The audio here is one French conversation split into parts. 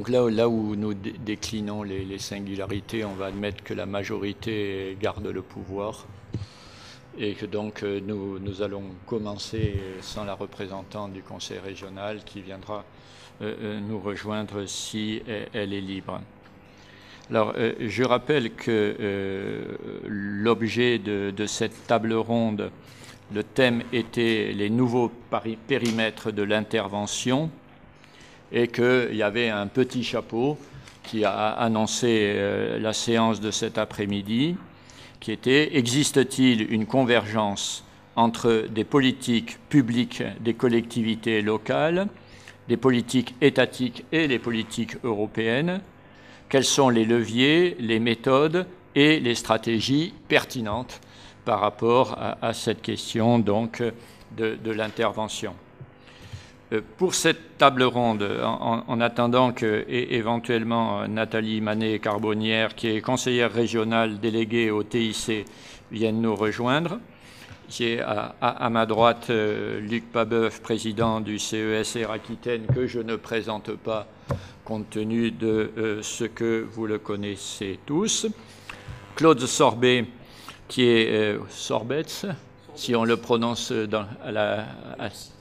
Donc là où nous déclinons les singularités, on va admettre que la majorité garde le pouvoir et que donc nous allons commencer sans la représentante du Conseil régional qui viendra nous rejoindre si elle est libre. Alors, je rappelle que l'objet de cette table ronde, le thème était les nouveaux périmètres de l'intervention et qu'il y avait un petit chapeau qui a annoncé la séance de cet après-midi, qui était « Existe-t-il une convergence entre des politiques publiques des collectivités locales, des politiques étatiques et les politiques européennes ? Quels sont les leviers, les méthodes et les stratégies pertinentes par rapport à cette question donc, de l'intervention ?» Pour cette table ronde, en attendant que éventuellement Nathalie Manet-Carbonnière, qui est conseillère régionale déléguée au TIC, vienne nous rejoindre, j'ai à ma droite Luc Pabeuf, président du CESR Aquitaine, que je ne présente pas compte tenu de ce que vous le connaissez tous. Claude Sorbet, qui est Sorbetz, si on le prononce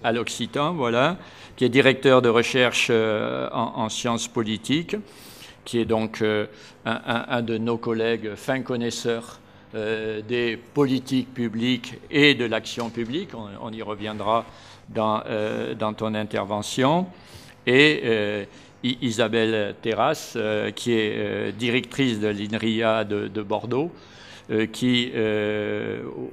à l'occitan, voilà, qui est directeur de recherche en sciences politiques, qui est donc un de nos collègues fins connaisseurs des politiques publiques et de l'action publique. On y reviendra dans ton intervention. Et Isabelle Terrasse, qui est directrice de l'INRIA de Bordeaux, qui,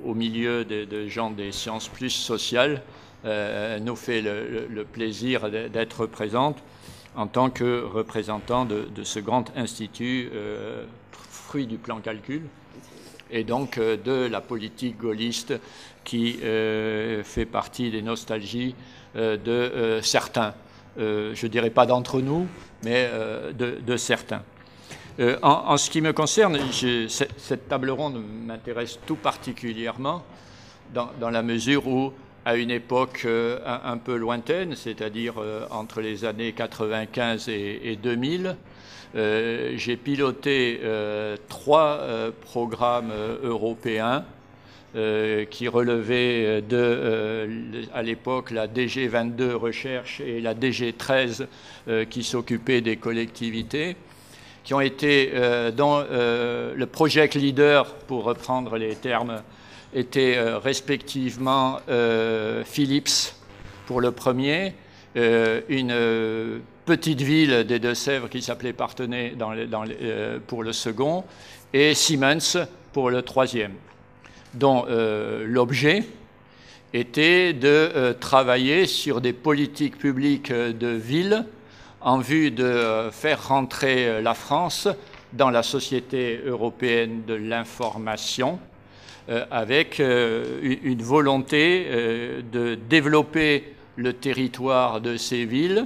au milieu de gens des sciences plus sociales, nous fait le plaisir d'être présente en tant que représentant de ce grand institut, fruit du plan calcul, et donc de la politique gaulliste qui fait partie des nostalgies de certains. Je ne dirais pas d'entre nous, mais de certains. En ce qui me concerne, cette table ronde m'intéresse tout particulièrement dans la mesure où, à une époque un peu lointaine, c'est-à-dire entre les années 95 et 2000, j'ai piloté 3 programmes européens qui relevaient à l'époque la DG 22 Recherche et la DG 13 qui s'occupait des collectivités, qui ont été dont le project leader, pour reprendre les termes, était respectivement Philips pour le premier, une petite ville des Deux-Sèvres qui s'appelait Parthenay pour le second, et Siemens pour le troisième, dont l'objet était de travailler sur des politiques publiques de ville en vue de faire rentrer la France dans la Société européenne de l'information, avec une volonté de développer le territoire de ces villes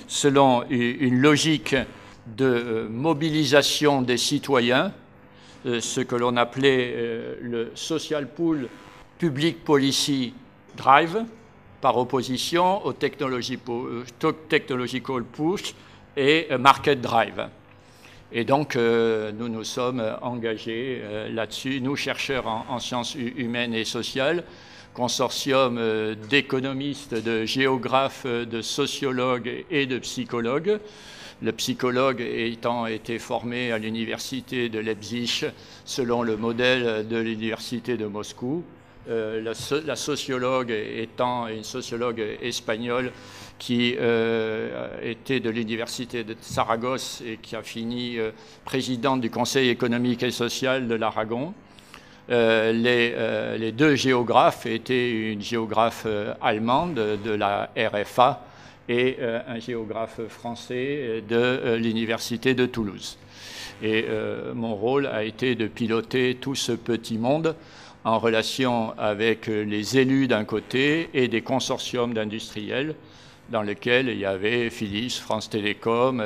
selon une logique de mobilisation des citoyens, ce que l'on appelait le Social Pool Public Policy Drive, par opposition au Technological Push et Market Drive. Et donc, nous nous sommes engagés là-dessus, nous, chercheurs en sciences humaines et sociales, consortium d'économistes, de géographes, de sociologues et de psychologues. Le psychologue ayant été formé à l'université de Leipzig selon le modèle de l'université de Moscou, la sociologue étant une sociologue espagnole qui était de l'université de Saragosse et qui a fini présidente du Conseil économique et social de l'Aragon. Les 2 géographes étaient une géographe allemande de la RFA et un géographe français de l'université de Toulouse. Et mon rôle a été de piloter tout ce petit monde en relation avec les élus d'un côté et des consortiums d'industriels dans lesquels il y avait Philips, France Télécom,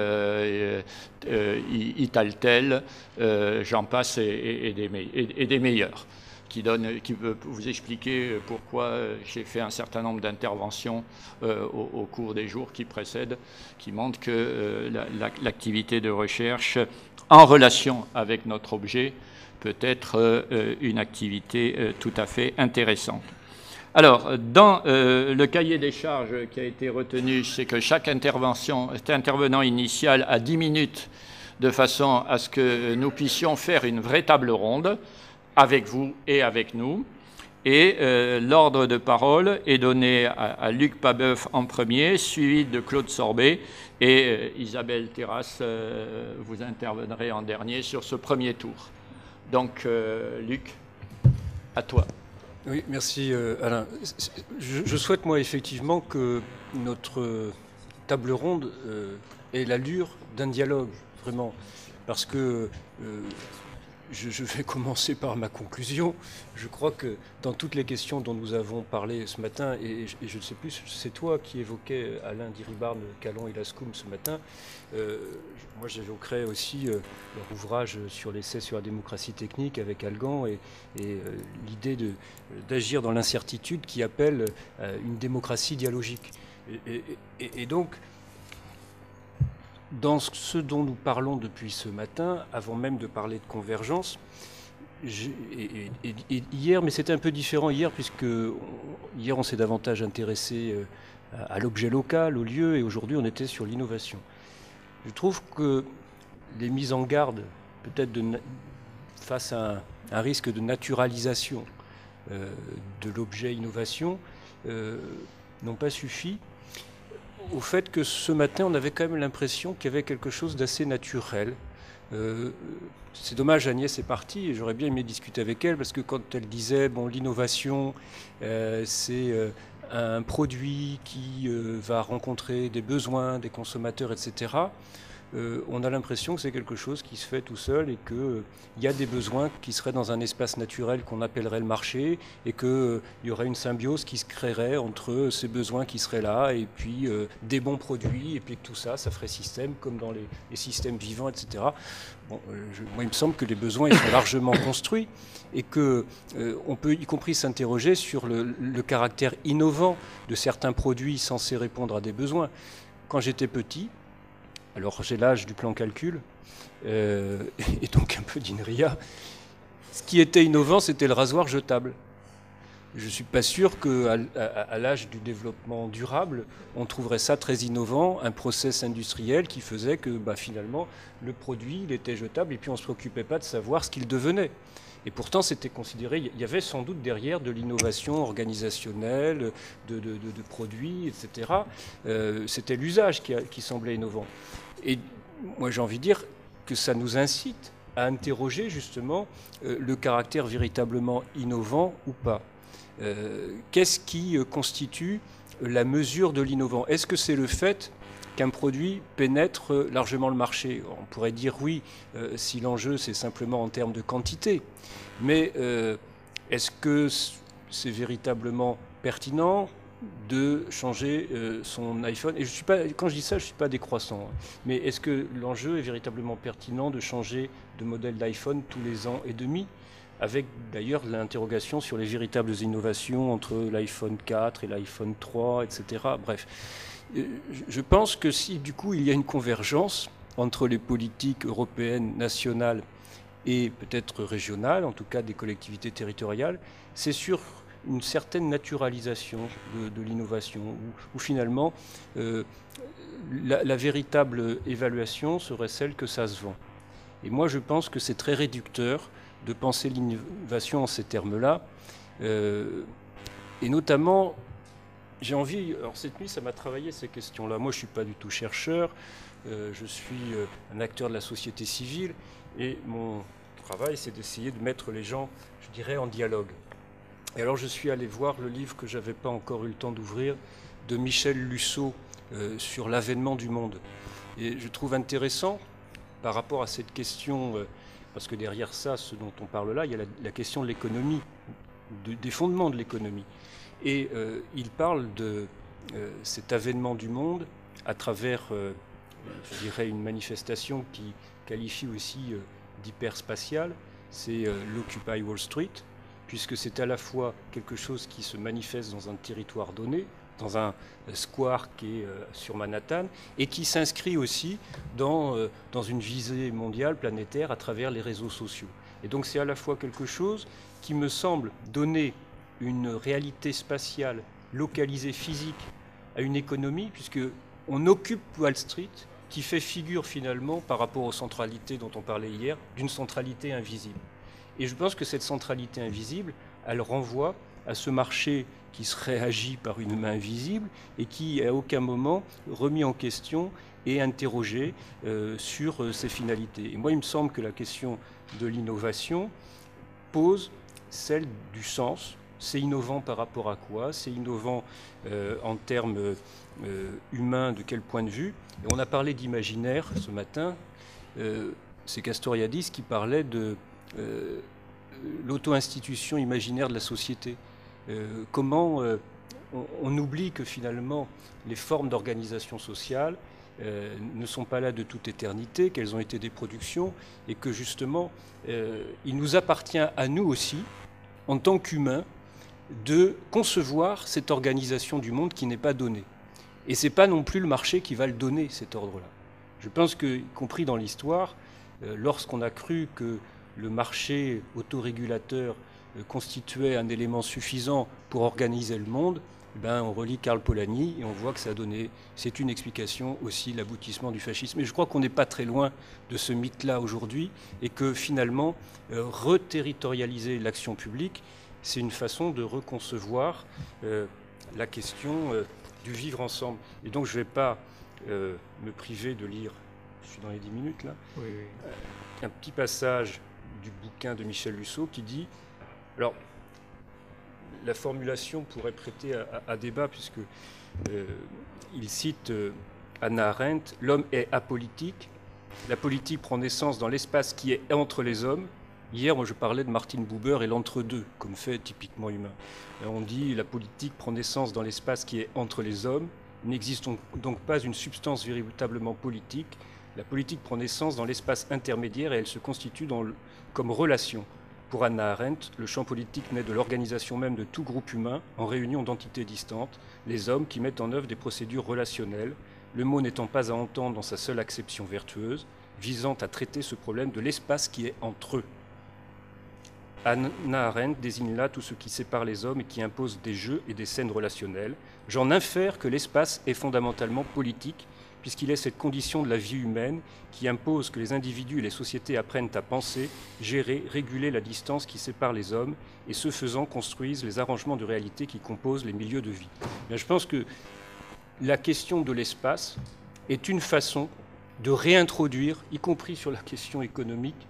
Italtel, j'en passe, et des meilleurs. qui peut vous expliquer pourquoi j'ai fait un certain nombre d'interventions au cours des jours qui précèdent, qui montrent que l'activité de recherche en relation avec notre objet peut être une activité tout à fait intéressante. Alors, dans le cahier des charges qui a été retenu, c'est que chaque intervenant initial a 10 minutes de façon à ce que nous puissions faire une vraie table ronde avec vous et avec nous. Et l'ordre de parole est donné à Luc Pabeuf en premier, suivi de Claude Sorbet, et Isabelle Terrasse, vous interviendrez en dernier sur ce premier tour. Donc, Luc, à toi. Oui, merci Alain. Je souhaite, moi, effectivement, que notre table ronde ait l'allure d'un dialogue, vraiment, parce que je vais commencer par ma conclusion. Je crois que dans toutes les questions dont nous avons parlé ce matin, et je ne sais plus, c'est toi qui évoquais Alain Diribarne, Calon et Lascum ce matin, moi j'évoquerai aussi leur ouvrage sur l'essai sur la démocratie technique avec Algan et l'idée d'agir dans l'incertitude qui appelle une démocratie dialogique. Et donc, dans ce dont nous parlons depuis ce matin, avant même de parler de convergence, et hier, mais c'était un peu différent hier, puisque hier on s'est davantage intéressé à l'objet local, au lieu, et aujourd'hui on était sur l'innovation. Je trouve que les mises en garde, peut-être face à un risque de naturalisation de l'objet innovation, n'ont pas suffi au fait que ce matin, on avait quand même l'impression qu'il y avait quelque chose d'assez naturel. C'est dommage, Agnès est partie, et j'aurais bien aimé discuter avec elle, parce que quand elle disait, bon, l'innovation, c'est un produit qui va rencontrer des besoins des consommateurs, etc., on a l'impression que c'est quelque chose qui se fait tout seul et qu'il y a des besoins qui seraient dans un espace naturel qu'on appellerait le marché et qu'il y aurait une symbiose qui se créerait entre ces besoins qui seraient là et puis des bons produits et puis que tout ça, ça ferait système comme dans les systèmes vivants, etc. Bon, moi, il me semble que les besoins ils sont largement construits et qu'on peut y compris s'interroger sur le caractère innovant de certains produits censés répondre à des besoins. Quand j'étais petit, alors j'ai l'âge du plan calcul, et donc un peu d'INRIA. Ce qui était innovant, c'était le rasoir jetable. Je ne suis pas sûr qu'à l'âge du développement durable, on trouverait ça très innovant, un process industriel qui faisait que finalement, le produit il était jetable et puis on ne se préoccupait pas de savoir ce qu'il devenait. Et pourtant, c'était considéré, il y avait sans doute derrière de l'innovation organisationnelle, de produits, etc. C'était l'usage qui semblait innovant. Et moi, j'ai envie de dire que ça nous incite à interroger justement le caractère véritablement innovant ou pas. Qu'est-ce qui constitue la mesure de l'innovant? Est-ce que c'est le fait qu'un produit pénètre largement le marché? On pourrait dire oui, si l'enjeu c'est simplement en termes de quantité. Mais est-ce que c'est véritablement pertinent de changer son iPhone? Et quand je dis ça, je ne suis pas décroissant. Mais est-ce que l'enjeu est véritablement pertinent de changer de modèle d'iPhone tous les ans et demi? Avec d'ailleurs l'interrogation sur les véritables innovations entre l'iPhone 4 et l'iPhone 3, etc. Bref. Je pense que si du coup il y a une convergence entre les politiques européennes, nationales et peut-être régionales, en tout cas des collectivités territoriales, c'est sur une certaine naturalisation de l'innovation, où finalement la véritable évaluation serait celle que ça se vend. Et moi je pense que c'est très réducteur de penser l'innovation en ces termes-là, et notamment j'ai envie, alors cette nuit ça m'a travaillé ces questions-là. Moi je ne suis pas du tout chercheur, je suis un acteur de la société civile et mon travail c'est d'essayer de mettre les gens, je dirais, en dialogue. Et alors je suis allé voir le livre que je n'avais pas encore eu le temps d'ouvrir de Michel Lusseau sur l'avènement du monde. Et je trouve intéressant par rapport à cette question, parce que derrière ça, ce dont on parle là, il y a la question de l'économie, des fondements de l'économie. Et il parle de cet avènement du monde à travers, je dirais, une manifestation qui qualifie aussi d'hyperspatiale, c'est l'Occupy Wall Street, puisque c'est à la fois quelque chose qui se manifeste dans un territoire donné, dans un square qui est sur Manhattan, et qui s'inscrit aussi dans une visée mondiale, planétaire, à travers les réseaux sociaux. Et donc c'est à la fois quelque chose qui me semble donner une réalité spatiale, localisée, physique, à une économie, puisqu'on occupe Wall Street, qui fait figure finalement, par rapport aux centralités dont on parlait hier, d'une centralité invisible. Et je pense que cette centralité invisible, elle renvoie à ce marché qui serait agi par une main visible et qui, à aucun moment, remis en question et interrogé sur ses finalités. Et moi, il me semble que la question de l'innovation pose celle du sens. C'est innovant par rapport à quoi? C'est innovant en termes humains, de quel point de vue? Et on a parlé d'imaginaire ce matin. C'est Castoriadis qui parlait de l'auto-institution imaginaire de la société. Comment on oublie que finalement les formes d'organisation sociale ne sont pas là de toute éternité, qu'elles ont été des productions, et que justement il nous appartient à nous aussi, en tant qu'humains, de concevoir cette organisation du monde qui n'est pas donnée. Et ce n'est pas non plus le marché qui va le donner, cet ordre-là. Je pense que, y compris dans l'histoire, lorsqu'on a cru que le marché autorégulateur constituait un élément suffisant pour organiser le monde, on relit Karl Polanyi et on voit que ça a donné, c'est une explication aussi, l'aboutissement du fascisme. Et je crois qu'on n'est pas très loin de ce mythe-là aujourd'hui, et que finalement, reterritorialiser l'action publique, c'est une façon de reconcevoir la question du vivre ensemble. Et donc je ne vais pas me priver de lire, je suis dans les 10 minutes là, oui. Un petit passage du bouquin de Michel Luceau qui dit, alors la formulation pourrait prêter à débat, puisqu'il cite Hannah Arendt, l'homme est apolitique, la politique prend naissance dans l'espace qui est entre les hommes. Hier, moi, je parlais de Martin Buber et l'entre-deux, comme fait typiquement humain. On dit la politique prend naissance dans l'espace qui est entre les hommes. Il n'existe donc pas une substance véritablement politique. La politique prend naissance dans l'espace intermédiaire et elle se constitue comme relation. Pour Hannah Arendt, le champ politique naît de l'organisation même de tout groupe humain en réunion d'entités distantes, les hommes qui mettent en œuvre des procédures relationnelles, le mot n'étant pas à entendre dans sa seule acception vertueuse, visant à traiter ce problème de l'espace qui est entre eux. Hannah Arendt désigne là tout ce qui sépare les hommes et qui impose des jeux et des scènes relationnelles. J'en infère que l'espace est fondamentalement politique, puisqu'il est cette condition de la vie humaine qui impose que les individus et les sociétés apprennent à penser, gérer, réguler la distance qui sépare les hommes, et ce faisant construisent les arrangements de réalité qui composent les milieux de vie. Mais je pense que la question de l'espace est une façon de réintroduire, y compris sur la question économique,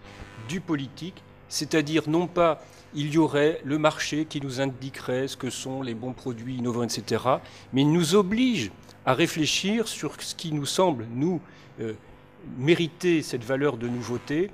du politique, c'est-à-dire non pas il y aurait le marché qui nous indiquerait ce que sont les bons produits innovants, etc., mais il nous oblige à réfléchir sur ce qui nous semble, nous, mériter cette valeur de nouveauté,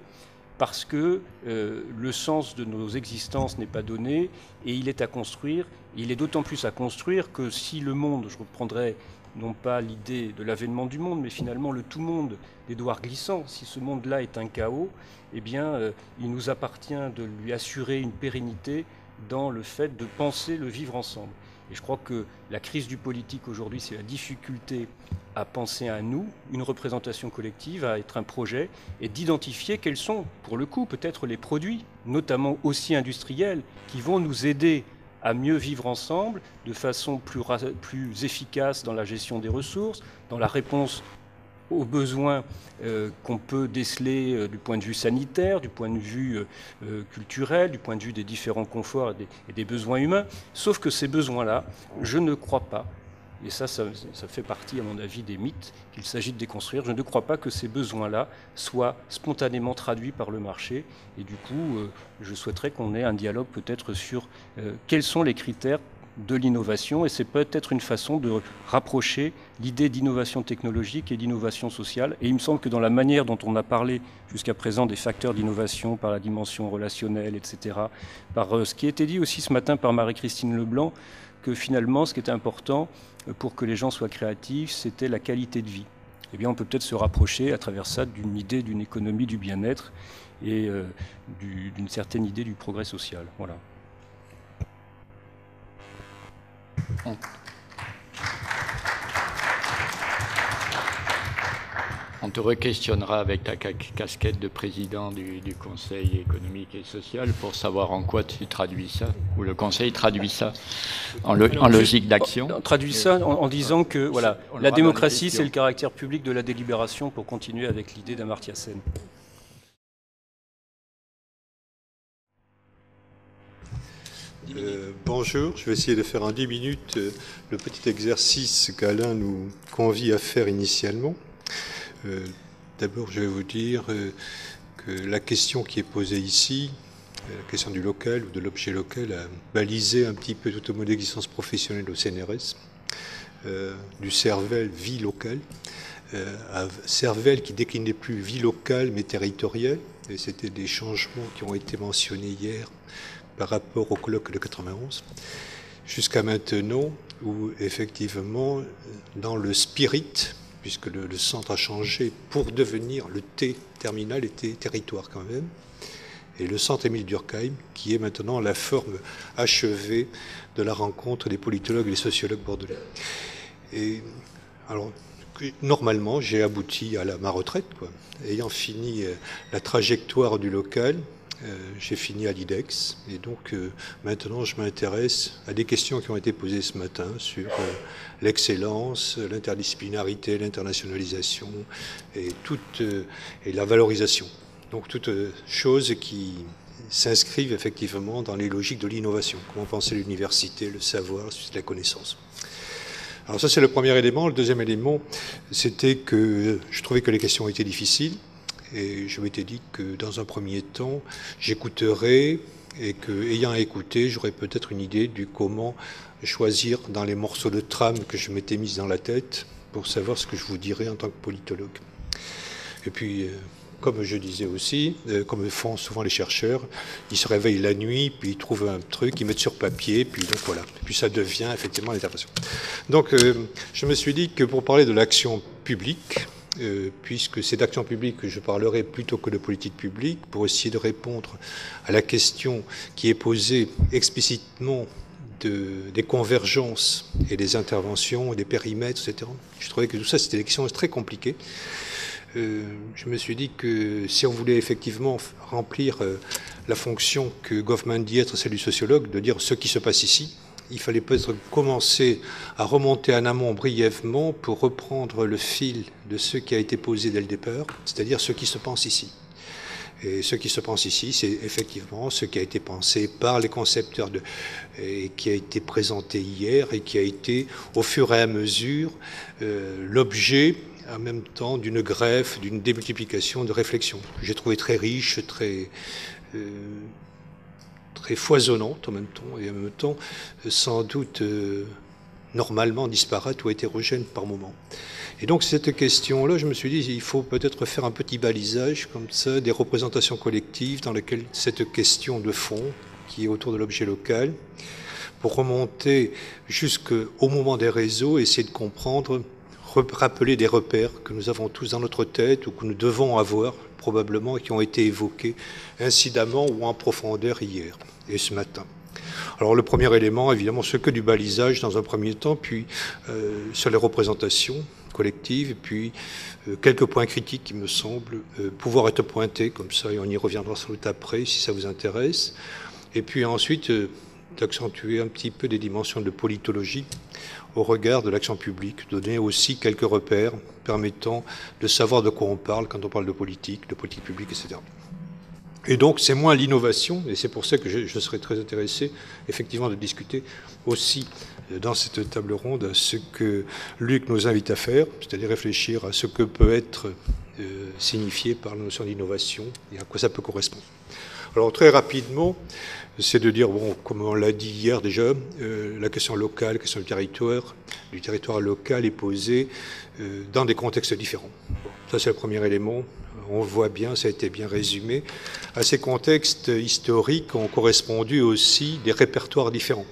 parce que le sens de nos existences n'est pas donné, et il est à construire. Il est d'autant plus à construire que si le monde, je reprendrai non pas l'idée de l'avènement du monde, mais finalement le tout-monde d'Édouard Glissant, si ce monde-là est un chaos, eh bien, il nous appartient de lui assurer une pérennité dans le fait de penser le vivre ensemble. Et je crois que la crise du politique aujourd'hui, c'est la difficulté à penser à nous, une représentation collective, à être un projet, et d'identifier quels sont, pour le coup, peut-être les produits, notamment aussi industriels, qui vont nous aider à mieux vivre ensemble, de façon plus efficace dans la gestion des ressources, dans la réponse aux besoins qu'on peut déceler du point de vue sanitaire, du point de vue culturel, du point de vue des différents conforts et des besoins humains. Sauf que ces besoins-là, je ne crois pas, et ça fait partie, à mon avis, des mythes qu'il s'agit de déconstruire, je ne crois pas que ces besoins-là soient spontanément traduits par le marché. Et du coup, je souhaiterais qu'on ait un dialogue peut-être sur quels sont les critères de l'innovation, et c'est peut-être une façon de rapprocher l'idée d'innovation technologique et d'innovation sociale. Et il me semble que dans la manière dont on a parlé jusqu'à présent des facteurs d'innovation, par la dimension relationnelle, etc., par ce qui a été dit aussi ce matin par Marie-Christine Leblanc, que finalement, ce qui était important pour que les gens soient créatifs, c'était la qualité de vie. Eh bien, on peut peut-être se rapprocher à travers ça d'une idée d'une économie du bien-être et d'une certaine idée du progrès social. Voilà. On te re-questionnera avec ta casquette de président du Conseil économique et social pour savoir en quoi tu traduis ça, ou le Conseil traduit ça en logique d'action. On traduit ça en disant que voilà, la démocratie, c'est le caractère public de la délibération, pour continuer avec l'idée d'Amartya Sen. Bonjour, je vais essayer de faire en 10 minutes le petit exercice qu'Alain nous convie à faire initialement. D'abord, je vais vous dire que la question qui est posée ici, la question du local ou de l'objet local, a balisé un petit peu tout au mode d'existence professionnelle au CNRS, du Cervelle vie locale, à Cervelle qui déclinait plus vie locale mais territoriale, et c'était des changements qui ont été mentionnés hier par rapport au colloque de 91, jusqu'à maintenant où effectivement dans le spirit, puisque le centre a changé pour devenir, le T terminal était territoire quand même, et le centre Émile Durkheim, qui est maintenant la forme achevée de la rencontre des politologues et des sociologues bordelais. Et alors, normalement, j'ai abouti à ma retraite, quoi. Ayant fini la trajectoire du local, j'ai fini à l'IDEX, et donc maintenant je m'intéresse à des questions qui ont été posées ce matin sur l'excellence, l'interdisciplinarité, l'internationalisation et la valorisation. Donc toutes choses qui s'inscrivent effectivement dans les logiques de l'innovation. Comment penser l'université, le savoir, la connaissance. Alors ça c'est le premier élément. Le deuxième élément, c'était que je trouvais que les questions étaient difficiles. Et je m'étais dit que dans un premier temps, j'écouterais et qu'ayant écouté, j'aurais peut-être une idée du comment choisir dans les morceaux de trame que je m'étais mis dans la tête pour savoir ce que je vous dirais en tant que politologue. Et puis, comme je disais aussi, comme font souvent les chercheurs, ils se réveillent la nuit, puis ils trouvent un truc, ils mettent sur papier, puis donc voilà. Puis ça devient effectivement l'interprétation. Donc, je me suis dit que pour parler de l'action publique, puisque c'est d'action publique que je parlerai plutôt que de politique publique, pour essayer de répondre à la question qui est posée explicitement des convergences et des interventions, et des périmètres, etc. Je trouvais que tout ça, c'était des questions très compliquées. Je me suis dit que si on voulait effectivement remplir la fonction que Goffman dit être celle du sociologue, de dire ce qui se passe ici, il fallait peut-être commencer à remonter en amont brièvement pour reprendre le fil de ce qui a été posé dès le départ, c'est-à-dire ce qui se pense ici. Et ce qui se pense ici, c'est effectivement ce qui a été pensé par les concepteurs et qui a été présenté hier et qui a été au fur et à mesure l'objet en même temps d'une greffe, d'une démultiplication de réflexions. J'ai trouvé très riche, très foisonnante en même temps, et en même temps sans doute normalement disparate ou hétérogène par moment. Et donc cette question-là, je me suis dit, il faut peut-être faire un petit balisage comme ça, des représentations collectives dans lesquelles cette question de fond, qui est autour de l'objet local, pour remonter jusqu'au moment des réseaux, essayer de comprendre, rappeler des repères que nous avons tous dans notre tête ou que nous devons avoir probablement, qui ont été évoqués incidemment ou en profondeur hier et ce matin. Alors le premier élément, évidemment, ce que du balisage dans un premier temps, puis sur les représentations collectives, et puis quelques points critiques qui me semblent pouvoir être pointés comme ça, et on y reviendra sans doute après si ça vous intéresse. Et puis ensuite, d'accentuer un petit peu des dimensions de politologie au regard de l'action publique, donner aussi quelques repères permettant de savoir de quoi on parle quand on parle de politique publique, etc. Et donc, c'est moins l'innovation, et c'est pour ça que je serais très intéressé, effectivement, de discuter aussi dans cette table ronde ce que Luc nous invite à faire, c'est-à-dire réfléchir à ce que peut être signifié par la notion d'innovation et à quoi ça peut correspondre. Alors, très rapidement, c'est de dire, bon, comme on l'a dit hier déjà, la question locale, la question du territoire local est posée dans des contextes différents. Bon, ça, c'est le premier élément. On le voit bien, ça a été bien résumé. À ces contextes historiques ont correspondu aussi des répertoires différents.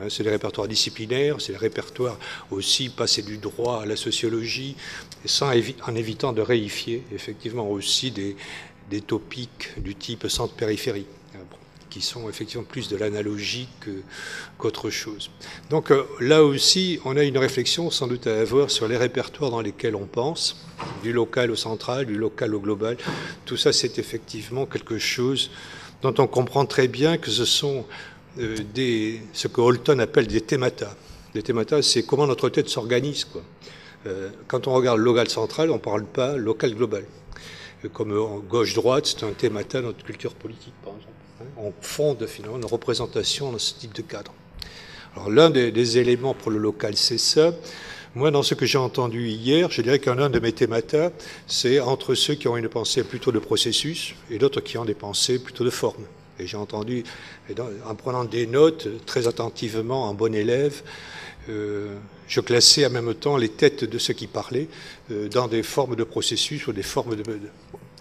C'est des répertoires disciplinaires, c'est des répertoires aussi passés du droit à la sociologie, en évitant de réifier effectivement aussi des topiques du type centre-périphérie. qui sont effectivement plus de l'analogie qu'autre chose. Donc là aussi, on a une réflexion sans doute à avoir sur les répertoires dans lesquels on pense, du local au central, du local au global. Tout ça, c'est effectivement quelque chose dont on comprend très bien que ce sont ce que Holton appelle des thémata. Les thémata, c'est comment notre tête s'organise, quoi. Quand on regarde le local central, on ne parle pas local global. Comme gauche-droite, c'est un thémata dans notre culture politique, par exemple. On fonde finalement une représentation dans ce type de cadre. Alors l'un des éléments pour le local, c'est ça. Moi, dans ce que j'ai entendu hier, je dirais qu'un de mes thémata, c'est entre ceux qui ont une pensée plutôt de processus et d'autres qui ont des pensées plutôt de forme. Et j'ai entendu, en prenant des notes très attentivement, en bon élève, je classais en même temps les têtes de ceux qui parlaient dans des formes de processus ou des formes de...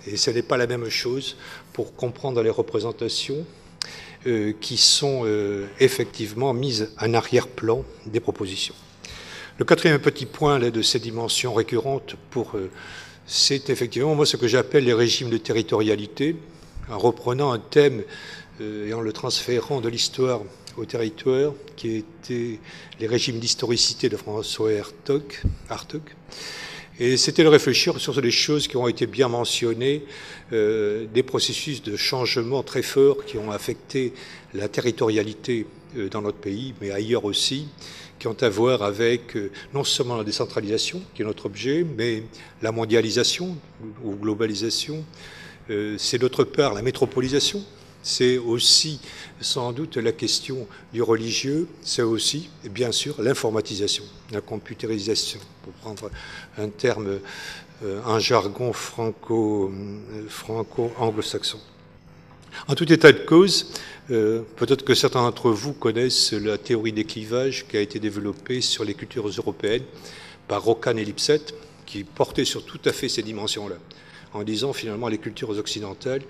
Et ce n'est pas la même chose pour comprendre les représentations qui sont effectivement mises en arrière-plan des propositions. Le quatrième petit point là, de ces dimensions récurrentes, c'est effectivement moi ce que j'appelle les régimes de territorialité, en reprenant un thème et en le transférant de l'histoire au territoire, qui étaient les régimes d'historicité de François Hartog. Et c'était de réfléchir sur des choses qui ont été bien mentionnées, des processus de changement très forts qui ont affecté la territorialité dans notre pays, mais ailleurs aussi, qui ont à voir avec non seulement la décentralisation, qui est notre objet, mais la mondialisation ou globalisation. C'est d'autre part la métropolisation. C'est aussi sans doute la question du religieux, c'est aussi, bien sûr, l'informatisation, la computérisation, pour prendre un terme, un jargon franco-anglo-saxon. En tout état de cause, peut-être que certains d'entre vous connaissent la théorie des clivages qui a été développée sur les cultures européennes par Roccan et Lipset, qui portait sur tout à fait ces dimensions-là, en disant finalement les cultures occidentales,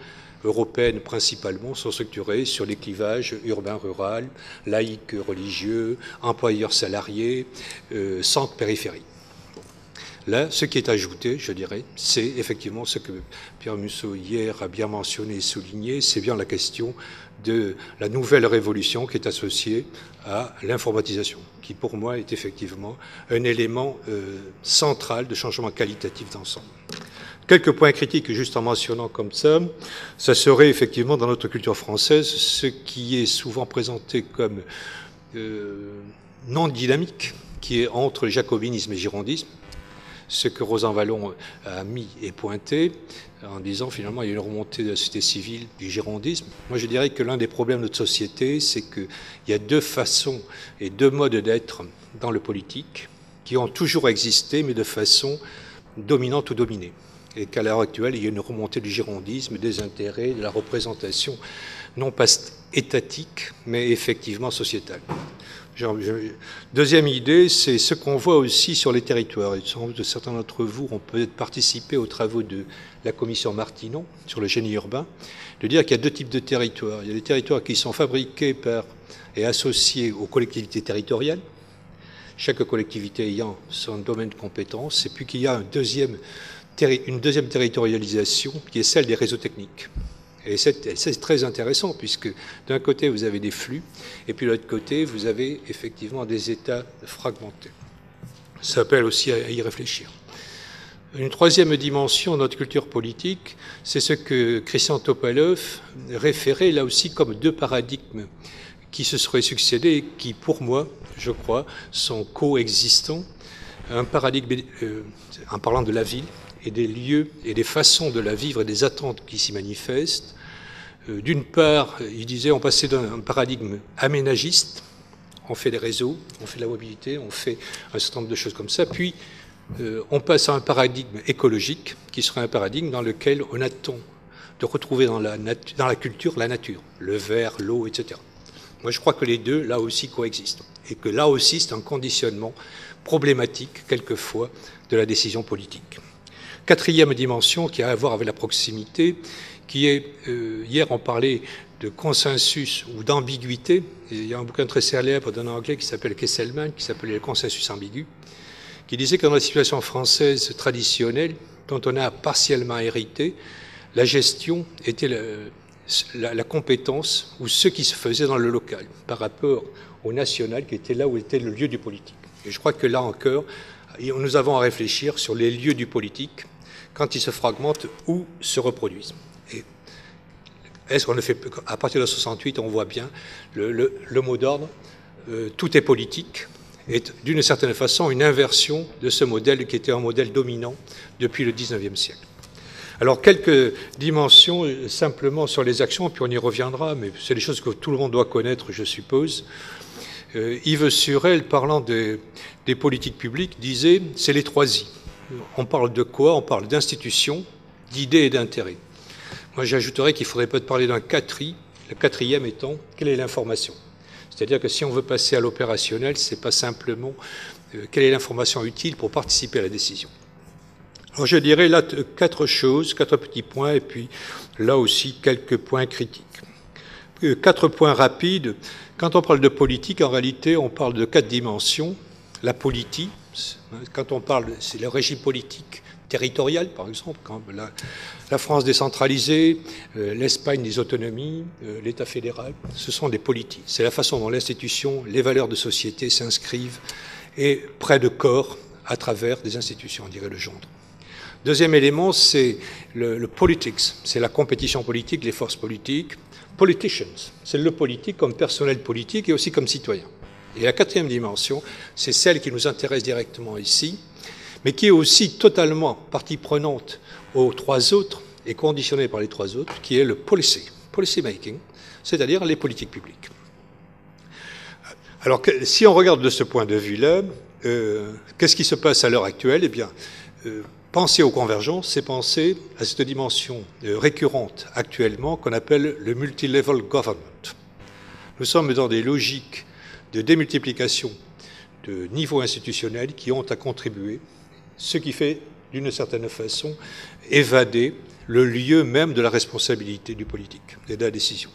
européennes principalement, sont structurées sur les clivages urbain-rural, laïque religieux, employeur-salarié, centre-périphérie. Là, ce qui est ajouté, je dirais, c'est effectivement ce que Pierre Musso hier a bien mentionné et souligné, c'est bien la question de la nouvelle révolution qui est associée à l'informatisation, qui pour moi est effectivement un élément central de changement qualitatif d'ensemble. Quelques points critiques, juste en mentionnant comme ça serait effectivement dans notre culture française ce qui est souvent présenté comme non dynamique, qui est entre le jacobinisme et le girondisme, ce que Rosan Vallon a mis et pointé, en disant finalement il y a une remontée de la société civile du girondisme. Moi je dirais que l'un des problèmes de notre société, c'est qu'il y a deux façons et deux modes d'être dans le politique qui ont toujours existé, mais de façon dominante ou dominée. Et qu'à l'heure actuelle, il y a une remontée du girondisme, des intérêts, de la représentation, non pas étatique, mais effectivement sociétale. Deuxième idée, c'est ce qu'on voit aussi sur les territoires. Et sans doute certains d'entre vous ont peut-être participé aux travaux de la commission Martinon sur le génie urbain, de dire qu'il y a deux types de territoires. Il y a des territoires qui sont fabriqués par et associés aux collectivités territoriales, chaque collectivité ayant son domaine de compétence, et puis qu'il y a une deuxième territorialisation qui est celle des réseaux techniques. Et c'est très intéressant puisque d'un côté vous avez des flux et puis de l'autre côté vous avez effectivement des états fragmentés. Ça appelle aussi à y réfléchir. Une troisième dimension de notre culture politique, c'est ce que Christian Topalov référait là aussi comme deux paradigmes qui se seraient succédés et qui pour moi, je crois, sont coexistants. Un paradigme en parlant de la ville, et des lieux et des façons de la vivre et des attentes qui s'y manifestent. D'une part, il disait, on passait d'un paradigme aménagiste, on fait des réseaux, on fait de la mobilité, on fait un certain nombre de choses comme ça, puis on passe à un paradigme écologique, qui serait un paradigme dans lequel on attend de retrouver dans la culture la nature, le vert, l'eau, etc. Moi, je crois que les deux, là aussi, coexistent, et que là aussi, c'est un conditionnement problématique, quelquefois, de la décision politique. Quatrième dimension qui a à voir avec la proximité, qui est, hier on parlait de consensus ou d'ambiguïté, il y a un bouquin très célèbre d'un Anglais qui s'appelle Kesselman, qui s'appelait Le consensus ambigu, qui disait que dans la situation française traditionnelle, dont on a partiellement hérité, la gestion était la compétence ou ce qui se faisait dans le local par rapport au national qui était là où était le lieu du politique. Et je crois que là encore, nous avons à réfléchir sur les lieux du politique quand ils se fragmentent ou se reproduisent. Et est-ce qu'on le fait, à partir de 68, on voit bien le mot d'ordre, tout est politique, est d'une certaine façon une inversion de ce modèle qui était un modèle dominant depuis le 19e siècle. Alors, quelques dimensions simplement sur les actions, puis on y reviendra, mais c'est des choses que tout le monde doit connaître, je suppose. Yves Surel, parlant des politiques publiques, disait « c'est les 3 I ». On parle de quoi? On parle d'institutions, d'idées et d'intérêts. Moi, j'ajouterais qu'il faudrait peut-être parler d'un 4I, le 4e étant « quelle est l'information ?» C'est-à-dire que si on veut passer à l'opérationnel, ce n'est pas simplement quelle est l'information utile pour participer à la décision. Alors je dirais là 4 choses, 4 petits points, et puis là aussi quelques points critiques. 4 points rapides. Quand on parle de politique, en réalité, on parle de 4 dimensions. La politie, quand on parle, c'est le régime politique territorial, par exemple, quand la France décentralisée, l'Espagne des autonomies, l'État fédéral, ce sont des polities. C'est la façon dont l'institution, les valeurs de société s'inscrivent et près de corps à travers des institutions, on dirait le gendre. Deuxième élément, c'est le politics, c'est la compétition politique, les forces politiques. Politicians, c'est le politique comme personnel politique et aussi comme citoyen. Et la 4e dimension, c'est celle qui nous intéresse directement ici, mais qui est aussi totalement partie prenante aux 3 autres et conditionnée par les 3 autres, qui est le policy making, c'est-à-dire les politiques publiques. Alors, si on regarde de ce point de vue-là, qu'est-ce qui se passe à l'heure actuelle? Eh bien, penser aux convergences, c'est penser à cette dimension récurrente actuellement qu'on appelle le multi-level government. Nous sommes dans des logiques de démultiplication de niveaux institutionnels qui ont à contribuer, ce qui fait, d'une certaine façon, évader le lieu même de la responsabilité du politique et de la décision.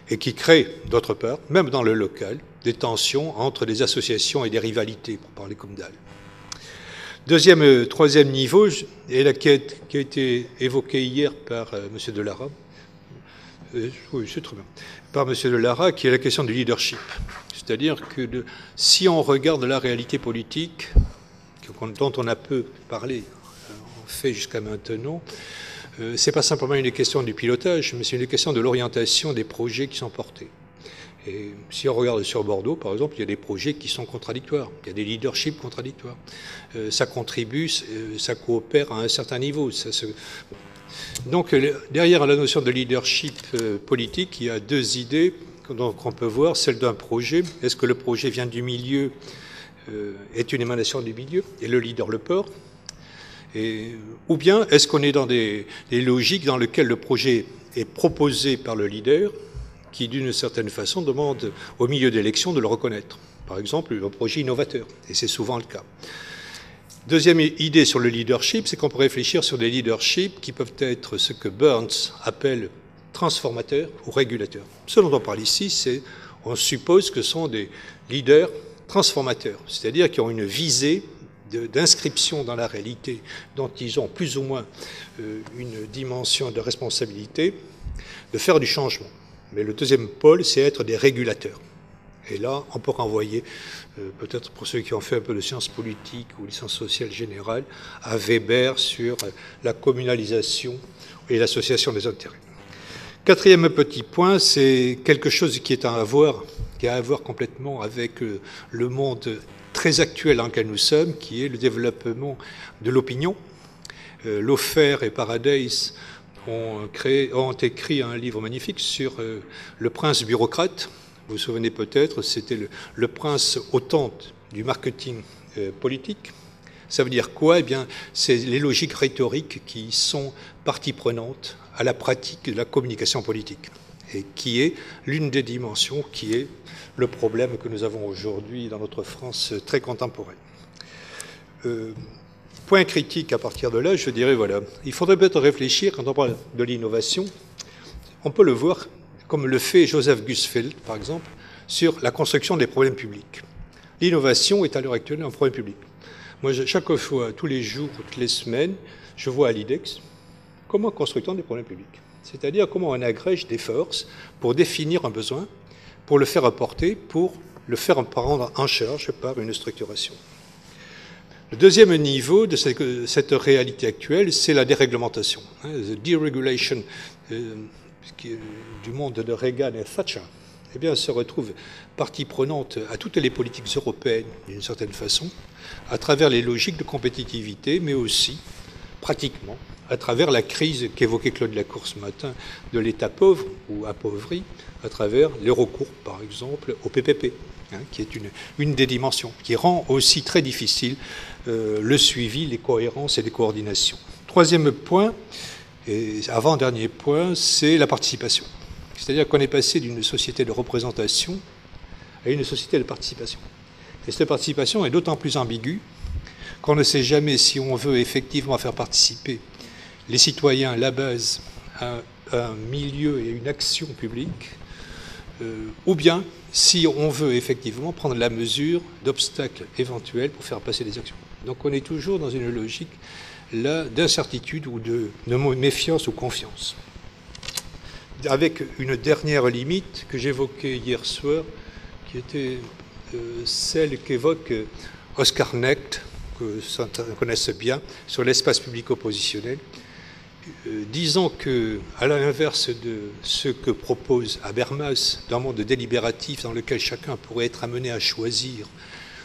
Et qui crée, d'autre part, même dans le local, des tensions entre des associations et des rivalités, pour parler comme dalle. Troisième niveau, et là, qui a été évoqué hier par M. Delara, oui, c'est très bien, par M. Delara, qui est la question du leadership. C'est-à-dire que si on regarde la réalité politique, dont on a peu parlé, en fait jusqu'à maintenant, c'est pas simplement une question du pilotage, mais c'est une question de l'orientation des projets qui sont portés. Et si on regarde sur Bordeaux, par exemple, il y a des projets qui sont contradictoires, il y a des leaderships contradictoires. Ça contribue, ça coopère à un certain niveau. Donc, derrière la notion de leadership politique, il y a 2 idées qu'on peut voir. Celle d'un projet. Est-ce que le projet vient du milieu, est une émanation du milieu, et le leader le porte? Ou bien, est-ce qu'on est dans des logiques dans lesquelles le projet est proposé par le leader, qui, d'une certaine façon, demande au milieu d'élection de le reconnaître. Par exemple, un projet innovateur, et c'est souvent le cas. Deuxième idée sur le leadership, c'est qu'on peut réfléchir sur des leaderships qui peuvent être ce que Burns appelle transformateurs ou régulateurs. Ce dont on parle ici, c'est, on suppose que ce sont des leaders transformateurs, c'est-à-dire qui ont une visée d'inscription dans la réalité, dont ils ont plus ou moins une dimension de responsabilité, de faire du changement. Mais le deuxième pôle, c'est être des régulateurs. Et là, on peut renvoyer, peut-être pour ceux qui ont fait un peu de sciences politiques ou de sciences sociales générales, à Weber sur la communalisation et l'association des intérêts. 4e petit point, c'est quelque chose qui a à voir complètement avec le monde très actuel dans lequel nous sommes, qui est le développement de l'opinion. Laufer et Paradise ont écrit un livre magnifique sur le prince bureaucrate. Vous vous souvenez peut-être, c'était le prince autant du marketing politique. Ça veut dire quoi? Eh bien, c'est les logiques rhétoriques qui sont partie prenante à la pratique de la communication politique, et qui est l'une des dimensions qui est le problème que nous avons aujourd'hui dans notre France très contemporaine. Point critique à partir de là, je dirais, voilà, il faudrait peut-être réfléchir, quand on parle de l'innovation, on peut le voir comme le fait Joseph Gusfeld, par exemple, sur la construction des problèmes publics. L'innovation est à l'heure actuelle un problème public. Moi, chaque fois, tous les jours, toutes les semaines, je vois à l'IDEX comment construisons des problèmes publics. c'est-à-dire comment on agrège des forces pour définir un besoin, pour le faire apporter, pour le faire prendre en charge par une structuration. Le deuxième niveau de cette réalité actuelle, c'est la déréglementation, the deregulation du monde de Reagan et Thatcher. Eh bien, se retrouve partie prenante à toutes les politiques européennes, d'une certaine façon, à travers les logiques de compétitivité, mais aussi, pratiquement, à travers la crise qu'évoquait Claude Lacour ce matin de l'État pauvre ou appauvri, à travers les recours, par exemple, au PPP, qui est une des dimensions, qui rend aussi très difficile le suivi, les cohérences et les coordinations. Troisième point, et avant-dernier point, c'est la participation. C'est-à-dire qu'on est passé d'une société de représentation à une société de participation. Et cette participation est d'autant plus ambiguë qu'on ne sait jamais si on veut effectivement faire participer les citoyens, la base, à un milieu et une action publique, ou bien si on veut effectivement prendre la mesure d'obstacles éventuels pour faire passer des actions. Donc on est toujours dans une logique là d'incertitude ou de méfiance ou confiance. Avec une dernière limite que j'évoquais hier soir, qui était celle qu'évoque Oscar Necht, que certains connaissent bien, sur l'espace public-oppositionnel, disant que, à l'inverse de ce que propose Habermas, d'un monde délibératif dans lequel chacun pourrait être amené à choisir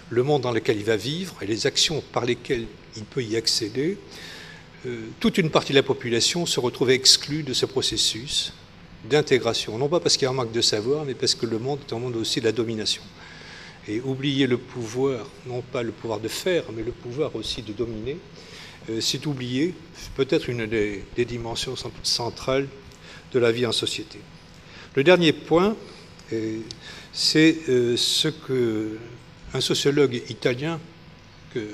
le monde dans lequel il va vivre et les actions par lesquelles il peut y accéder, toute une partie de la population se retrouve exclue de ce processus d'intégration, non pas parce qu'il y a un manque de savoir, mais parce que le monde est un monde aussi de la domination. Et oublier le pouvoir, non pas le pouvoir de faire, mais le pouvoir aussi de dominer, c'est oublier peut-être une des dimensions centrales de la vie en société. Le dernier point, c'est ce qu'un sociologue italien, que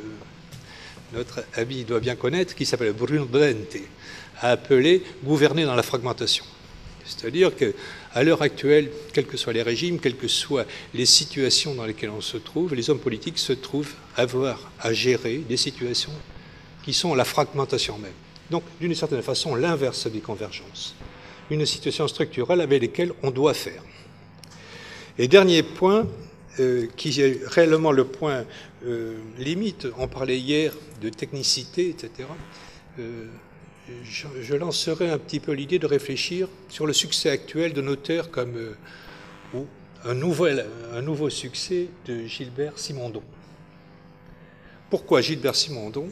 notre ami doit bien connaître, qui s'appelle Bruno Valente, a appelé « gouverner dans la fragmentation ». C'est-à-dire qu'à l'heure actuelle, quels que soient les régimes, quelles que soient les situations dans lesquelles on se trouve, les hommes politiques se trouvent à avoir à gérer des situations qui sont la fragmentation même. Donc, d'une certaine façon, l'inverse des convergences. Une situation structurelle avec laquelle on doit faire. Et dernier point, qui est réellement le point limite, on parlait hier de technicité, etc., je lancerai un petit peu l'idée de réfléchir sur le succès actuel d'un auteur comme ou un nouveau succès de Gilbert Simondon. Pourquoi Gilbert Simondon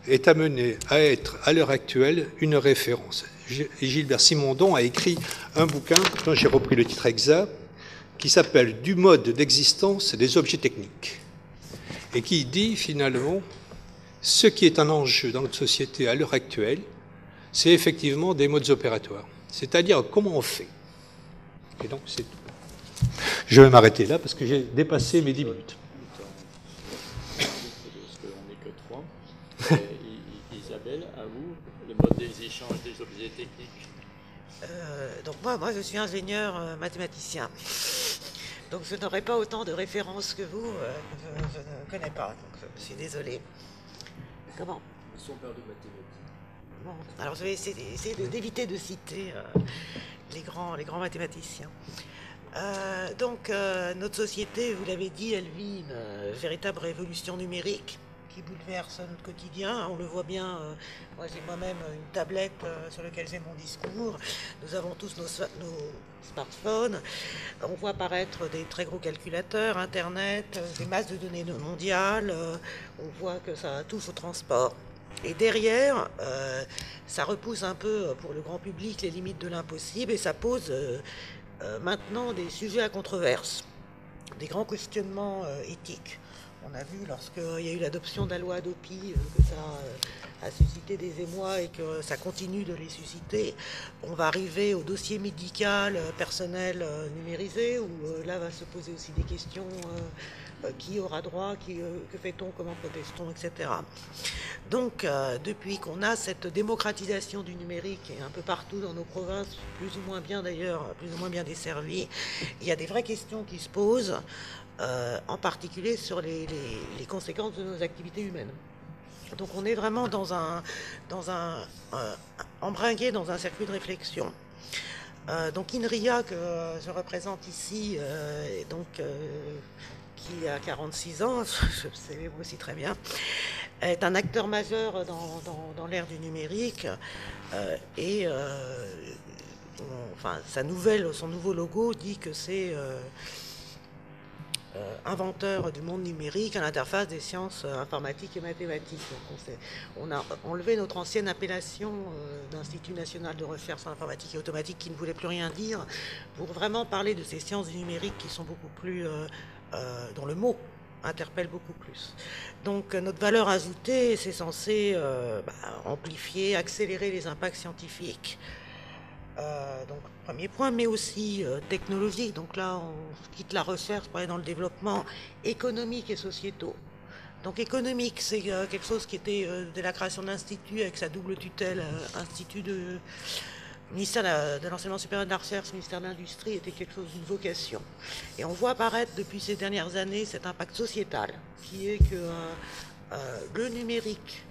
est amené à être, à l'heure actuelle, une référence? Gilbert Simondon a écrit un bouquin, dont j'ai repris le titre exact, qui s'appelle « Du mode d'existence des objets techniques » et qui dit finalement ce qui est un enjeu dans notre société à l'heure actuelle, c'est effectivement des modes opératoires, c'est-à-dire comment on fait. Et donc, c'est tout. Je vais m'arrêter là parce que j'ai dépassé mes 10 minutes. Parce qu'on n'est que 3. Isabelle, à vous, le mode des échanges des objets techniques. Donc moi, je suis ingénieur mathématicien. Donc je n'aurai pas autant de références que vous, je ne connais pas, donc je suis désolée. Comment? Son père de mathématiques. Bon, alors je vais essayer d'éviter de citer les grands mathématiciens. Notre société, vous l'avez dit, elle vit une véritable révolution numérique qui bouleverse notre quotidien. On le voit bien, moi j'ai moi-même une tablette sur laquelle j'ai mon discours. Nous avons tous nos smartphones. On voit apparaître des très gros calculateurs, Internet, des masses de données mondiales. On voit que ça touche au transport. Et derrière, ça repousse un peu pour le grand public les limites de l'impossible et ça pose maintenant des sujets à controverse, des grands questionnements éthiques. On a vu lorsqu'il y a eu l'adoption de la loi Hadopi que ça a suscité des émois et que ça continue de les susciter. On va arriver au dossier médical personnel numérisé où là va se poser aussi des questions qui aura droit, que fait-on, comment protège-t-on, etc. Donc depuis qu'on a cette démocratisation du numérique et un peu partout dans nos provinces, plus ou moins bien d'ailleurs, plus ou moins bien desservies, il y a des vraies questions qui se posent. En particulier sur les conséquences de nos activités humaines. Donc on est vraiment embringué dans un circuit de réflexion. Donc INRIA, que je représente ici, qui a 46 ans, je le sais aussi très bien, est un acteur majeur dans l'ère du numérique son nouveau logo dit que c'est inventeur du monde numérique à l'interface des sciences informatiques et mathématiques. Donc on a enlevé notre ancienne appellation d'Institut national de recherche en informatique et automatique qui ne voulait plus rien dire pour vraiment parler de ces sciences du numérique qui sont beaucoup plus dont le mot interpelle beaucoup plus. Donc notre valeur ajoutée, c'est censé amplifier, accélérer les impacts scientifiques. Donc premier point, mais aussi technologique. Donc là, on quitte la recherche pour aller dans le développement économique et sociétaux. Donc économique, c'est quelque chose qui était dès la création de l'Institut avec sa double tutelle, Institut de ministère de l'enseignement supérieur de la recherche, ministère de l'Industrie, était quelque chose d'une vocation. Et on voit apparaître depuis ces dernières années cet impact sociétal, qui est que le numérique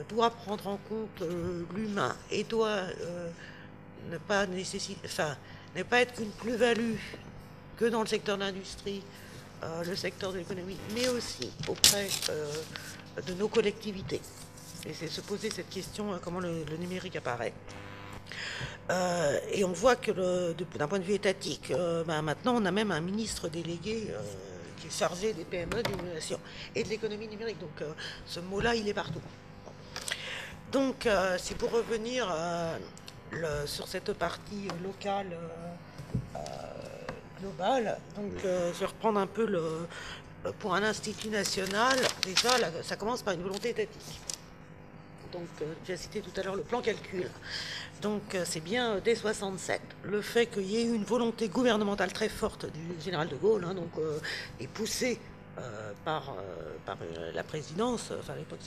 doit prendre en compte l'humain et doit ne pas être qu'une plus-value que dans le secteur de l'industrie, le secteur de l'économie, mais aussi auprès de nos collectivités. Et c'est se poser cette question, comment le numérique apparaît. Et on voit que d'un point de vue étatique, maintenant on a même un ministre délégué qui est chargé des PME, de l'innovation et de l'économie numérique. Donc ce mot-là, il est partout. Donc c'est pour revenir sur cette partie locale globale. Donc je vais reprendre un peu pour un institut national. Déjà, ça commence par une volonté étatique. Donc j'ai cité tout à l'heure le plan calcul. Donc c'est bien dès 67 le fait qu'il y ait eu une volonté gouvernementale très forte du général de Gaulle, et poussée par la présidence, à l'époque,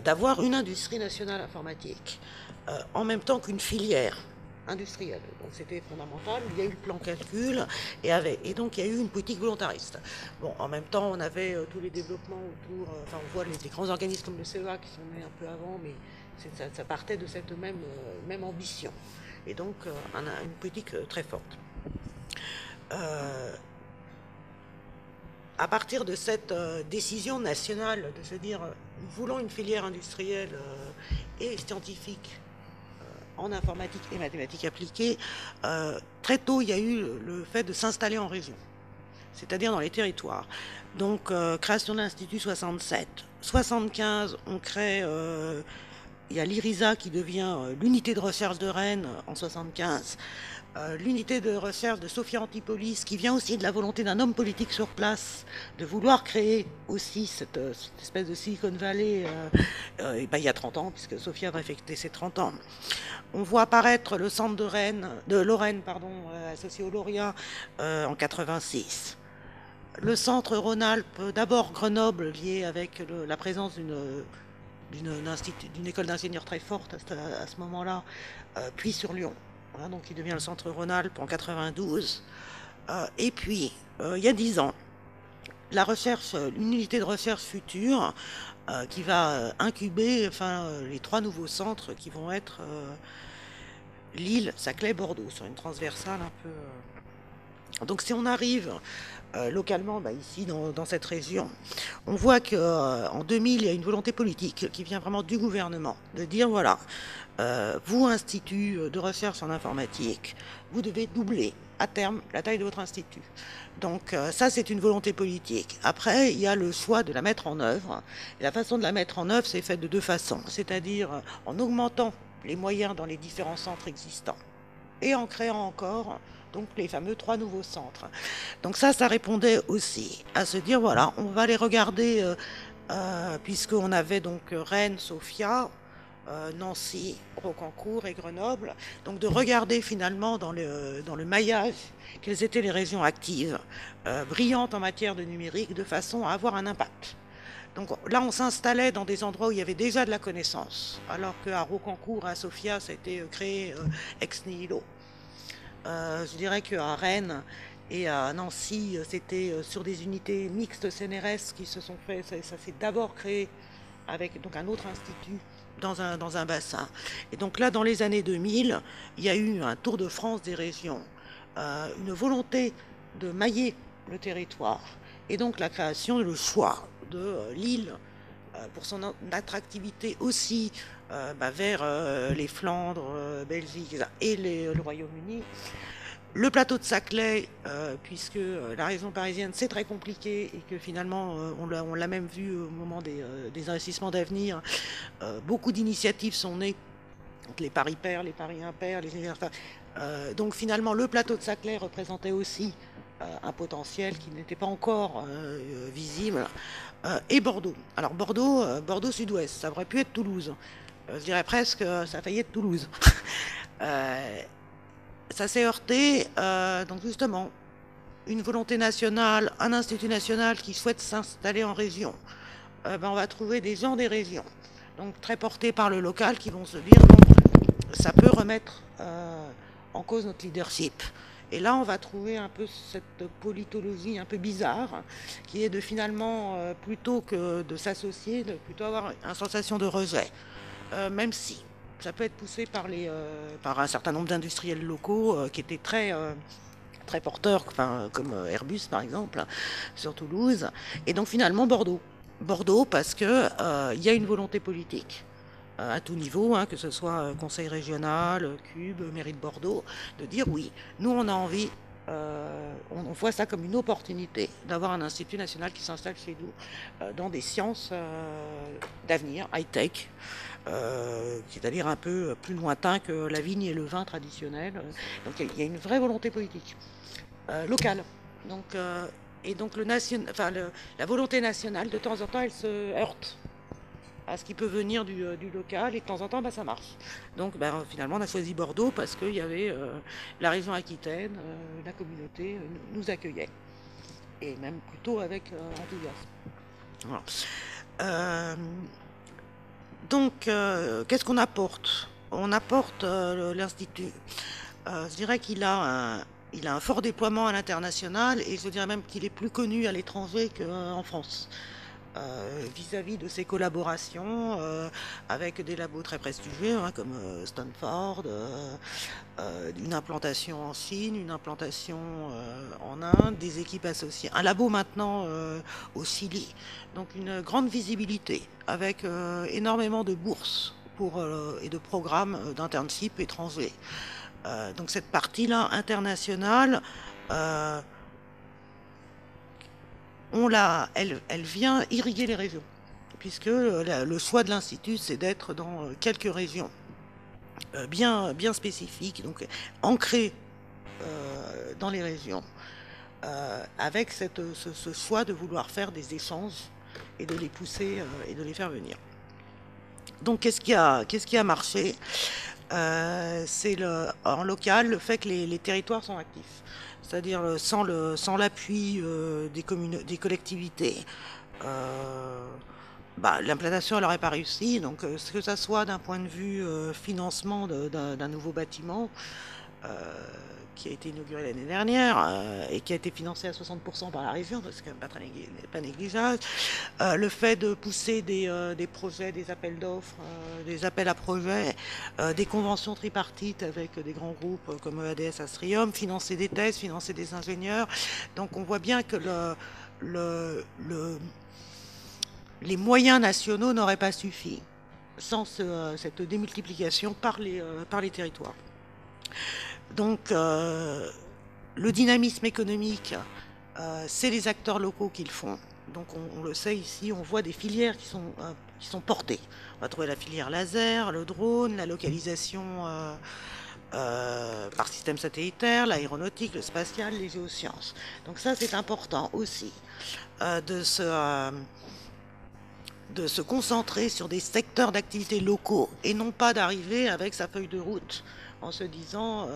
d'avoir une industrie nationale informatique en même temps qu'une filière industrielle. Donc c'était fondamental. Il y a eu le plan calcul et donc il y a eu une politique volontariste. Bon, en même temps, on avait tous les développements autour. On voit les grands organismes comme le CEA qui sont nés un peu avant, mais ça partait de cette même ambition. Et donc une politique très forte. À partir de cette décision nationale de se dire nous voulons une filière industrielle et scientifique en informatique et mathématiques appliquées, très tôt il y a eu le fait de s'installer en région, c'est-à-dire dans les territoires. Donc création de l'Institut 67, 75 on crée, il y a l'IRISA qui devient l'unité de recherche de Rennes en 75. L'unité de recherche de Sophia Antipolis, qui vient aussi de la volonté d'un homme politique sur place de vouloir créer aussi cette espèce de Silicon Valley il y a 30 ans, puisque Sophia va fêter ses 30 ans. On voit apparaître le centre de Lorraine, associé au Lauréat en 86. Le centre Rhône-Alpes, d'abord Grenoble, lié avec la présence d'une école d'ingénieurs très forte à ce moment-là, puis sur Lyon. Voilà, donc il devient le centre Rhône-Alpes en 92. Et puis, il y a 10 ans, une unité de recherche future qui va incuber les 3 nouveaux centres qui vont être Lille, Saclay, Bordeaux, sur une transversale un peu... Donc si on arrive localement ici dans cette région, on voit qu'en 2000, il y a une volonté politique qui vient vraiment du gouvernement de dire voilà, vous, institut de recherche en informatique, vous devez doubler à terme la taille de votre institut. Donc ça, c'est une volonté politique. Après, il y a le choix de la mettre en œuvre. Et la façon de la mettre en œuvre, c'est fait de 2 façons. C'est-à-dire en augmentant les moyens dans les différents centres existants et en créant encore donc les fameux 3 nouveaux centres. Donc ça répondait aussi à se dire voilà, on va les regarder puisqu'on avait donc Rennes, Sophia, Nancy, Rocancourt et Grenoble, donc de regarder finalement dans le maillage quelles étaient les régions actives, brillantes en matière de numérique, de façon à avoir un impact. Donc là, on s'installait dans des endroits où il y avait déjà de la connaissance, alors qu'à Rocancourt, à Sophia, ça a été créé ex nihilo. Je dirais qu'à Rennes et à Nancy, c'était sur des unités mixtes CNRS qui se sont fait, ça s'est d'abord créé avec donc un autre institut dans un bassin. Et donc là, dans les années 2000, il y a eu un tour de France des régions, une volonté de mailler le territoire, et donc la création, le choix de l'île pour son attractivité aussi vers les Flandres, Belgique et le Royaume-Uni. Le plateau de Saclay, puisque la région parisienne c'est très compliqué et que finalement on l'a même vu au moment des investissements d'avenir, beaucoup d'initiatives sont nées, donc les Paris pairs, les Paris impairs, donc finalement le plateau de Saclay représentait aussi un potentiel qui n'était pas encore visible, et Bordeaux. Alors Bordeaux sud-ouest, ça aurait pu être Toulouse. Je dirais presque, ça a failli être Toulouse. Ça s'est heurté, donc justement, une volonté nationale, un institut national qui souhaite s'installer en région. On va trouver des gens des régions, donc très portés par le local, qui vont se dire, bon, ça peut remettre en cause notre leadership. Et là, on va trouver un peu cette politologie un peu bizarre, qui est de finalement, plutôt que de s'associer, de plutôt avoir une sensation de rejet, même si ça peut être poussé par un certain nombre d'industriels locaux qui étaient très porteurs, comme Airbus par exemple, sur Toulouse. Et donc finalement Bordeaux parce que y a une volonté politique à tout niveau, que ce soit conseil régional, CUB, mairie de Bordeaux, de dire oui, nous on a envie, on voit ça comme une opportunité d'avoir un institut national qui s'installe chez nous dans des sciences d'avenir, high-tech, c'est-à-dire un peu plus lointain que la vigne et le vin traditionnel. Donc il y a une vraie volonté politique locale. Donc, et donc la volonté nationale, de temps en temps, elle se heurte à ce qui peut venir du local, et de temps en temps, ça marche. Donc finalement, on a choisi Bordeaux parce qu'il y avait la région Aquitaine, la communauté nous accueillait, et même plutôt avec enthousiasme. Voilà. Donc, qu'est-ce qu'on apporte? On apporte l'Institut. Je dirais qu'il a un fort déploiement à l'international, et je dirais même qu'il est plus connu à l'étranger qu'en France. Vis-à-vis de ses collaborations avec des labos très prestigieux comme Stanford, une implantation en Chine, une implantation en Inde, des équipes associées, un labo maintenant au Chili, donc une grande visibilité avec énormément de bourses et de programmes d'internship étrangers. Donc cette partie-là internationale, elle vient irriguer les régions, puisque le choix de l'Institut, c'est d'être dans quelques régions bien spécifiques, donc ancrées dans les régions, avec ce choix de vouloir faire des échanges et de les pousser et de les faire venir. Donc qu'est-ce qui a marché? C'est en local le fait que les territoires sont actifs. C'est-à-dire sans l'appui des collectivités, l'implantation n'aurait pas réussi. Donc que ça soit d'un point de vue financement d'un nouveau bâtiment qui a été inauguré l'année dernière et qui a été financé à 60% par la région, donc c'est quand même pas négligeable. Le fait de pousser des projets, des appels d'offres, des appels à projets, des conventions tripartites avec des grands groupes comme EADS, Astrium, financer des thèses, financer des ingénieurs. Donc on voit bien que les moyens nationaux n'auraient pas suffi sans cette démultiplication par les territoires. Donc le dynamisme économique, c'est les acteurs locaux qui le font. Donc on le sait ici, on voit des filières qui sont portées. On va trouver la filière laser, le drone, la localisation par système satellitaire, l'aéronautique, le spatial, les géosciences. Donc ça, c'est important aussi de se concentrer sur des secteurs d'activité locaux et non pas d'arriver avec sa feuille de route en se disant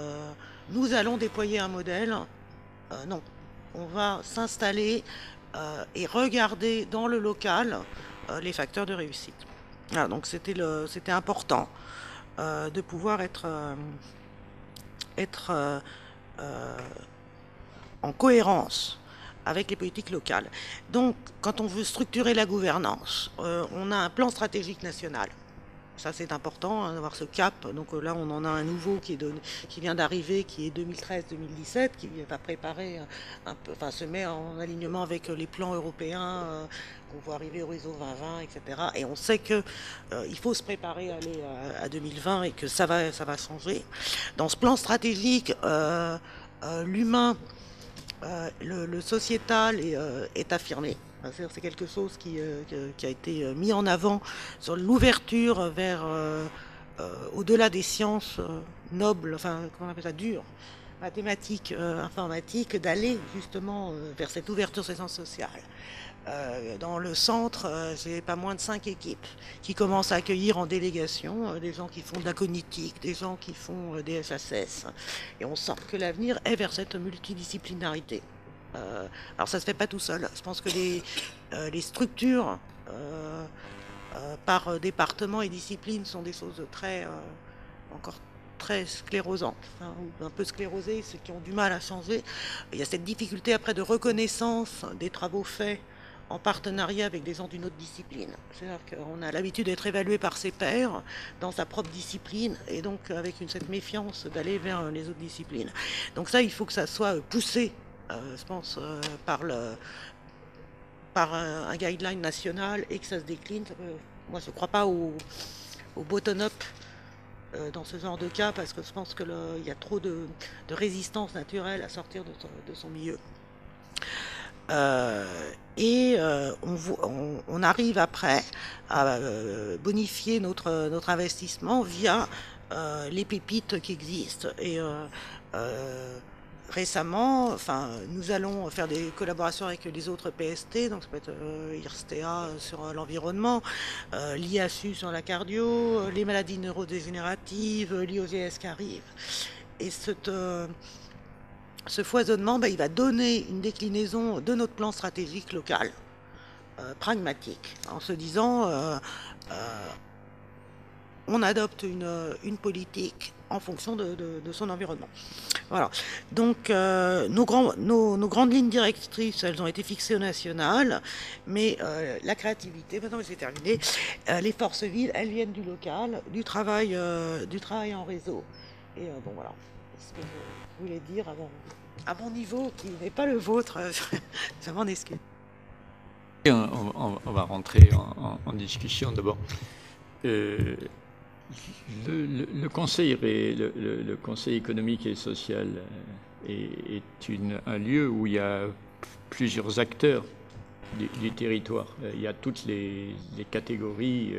nous allons déployer un modèle. Non, on va s'installer et regarder dans le local les facteurs de réussite. Voilà, donc c'était important de pouvoir être en cohérence avec les politiques locales. Donc, quand on veut structurer la gouvernance, on a un plan stratégique national. Ça, c'est important, hein, d'avoir ce cap. Donc là, on en a un nouveau qui vient d'arriver, qui est 2013-2017, qui va préparer un peu, enfin, se met en alignement avec les plans européens qu'on voit arriver Horizon 2020, etc. Et on sait que il faut se préparer à aller à 2020 et que ça va changer. Dans ce plan stratégique, l'humain, le sociétal est affirmé. C'est quelque chose qui a été mis en avant sur l'ouverture vers au-delà des sciences nobles, enfin, comment on appelle ça, dures, mathématiques, informatiques, d'aller justement vers cette ouverture sur les sciences sociales. Dans le centre, j'ai pas moins de 5 équipes qui commencent à accueillir en délégation des gens qui font de la cognitique, des gens qui font des SHS. Et on sent que l'avenir est vers cette multidisciplinarité. Alors ça se fait pas tout seul. Je pense que les structures par département et discipline sont des choses encore très sclérosantes, hein, ou un peu sclérosées, ceux qui ont du mal à changer. Il y a cette difficulté après de reconnaissance des travaux faits en partenariat avec des gens d'une autre discipline. C'est-à-dire qu'on a l'habitude d'être évalué par ses pairs dans sa propre discipline et donc avec cette méfiance d'aller vers les autres disciplines. Donc ça, il faut que ça soit poussé, je pense, par un guideline national et que ça se décline. Moi, je ne crois pas au bottom-up dans ce genre de cas parce que je pense qu'il y a trop de résistance naturelle à sortir de son milieu. On arrive après à bonifier notre investissement via les pépites qui existent. Et récemment, enfin, nous allons faire des collaborations avec les autres PST, donc ça peut être IRSTEA sur l'environnement, l'IASU sur la cardio, les maladies neurodégénératives, l'IOGS qui arrive. Et ce foisonnement, il va donner une déclinaison de notre plan stratégique local, pragmatique, en se disant on adopte une politique en fonction de son environnement. Voilà. Donc nos grandes lignes directrices, elles ont été fixées au national, mais la créativité, maintenant j'ai terminé, les forces vives, elles viennent du local, du travail en réseau. Et bon voilà, c'est ce que je voulais dire à mon niveau, qui n'est pas le vôtre, je m'en excuse. On va rentrer en discussion d'abord. Le conseil économique et social est un lieu où il y a plusieurs acteurs du territoire. Il y a toutes les catégories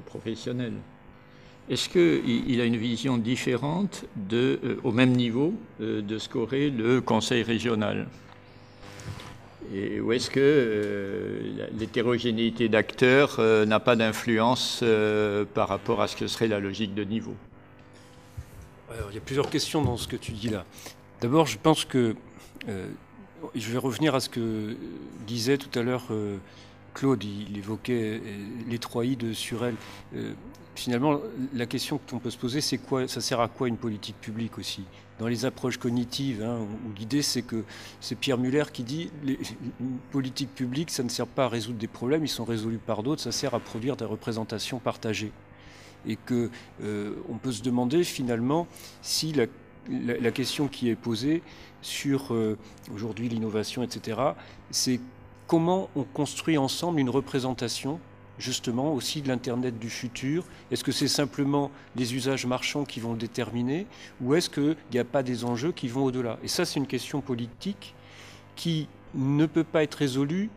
professionnelles. Est-ce qu'il a une vision différente au même niveau de ce qu'aurait le conseil régional ? Et où est-ce que l'hétérogénéité d'acteurs n'a pas d'influence par rapport à ce que serait la logique de niveau ? Alors, il y a plusieurs questions dans ce que tu dis là. D'abord, je pense que je vais revenir à ce que disait tout à l'heure Claude. Il évoquait les 3 I de Surel. Finalement, la question qu'on peut se poser, c'est quoi, ça sert à quoi une politique publique aussi ? Dans les approches cognitives, hein, où l'idée c'est que c'est Pierre Muller qui dit une politique publique, ça ne sert pas à résoudre des problèmes, ils sont résolus par d'autres, ça sert à produire des représentations partagées. Et que on peut se demander finalement si la question qui est posée sur aujourd'hui l'innovation, etc., c'est comment on construit ensemble une représentation justement aussi de l'Internet du futur. Est-ce que c'est simplement les usages marchands qui vont le déterminer ou est-ce qu'il n'y a pas des enjeux qui vont au-delà ? Et ça, c'est une question politique qui ne peut pas être résolue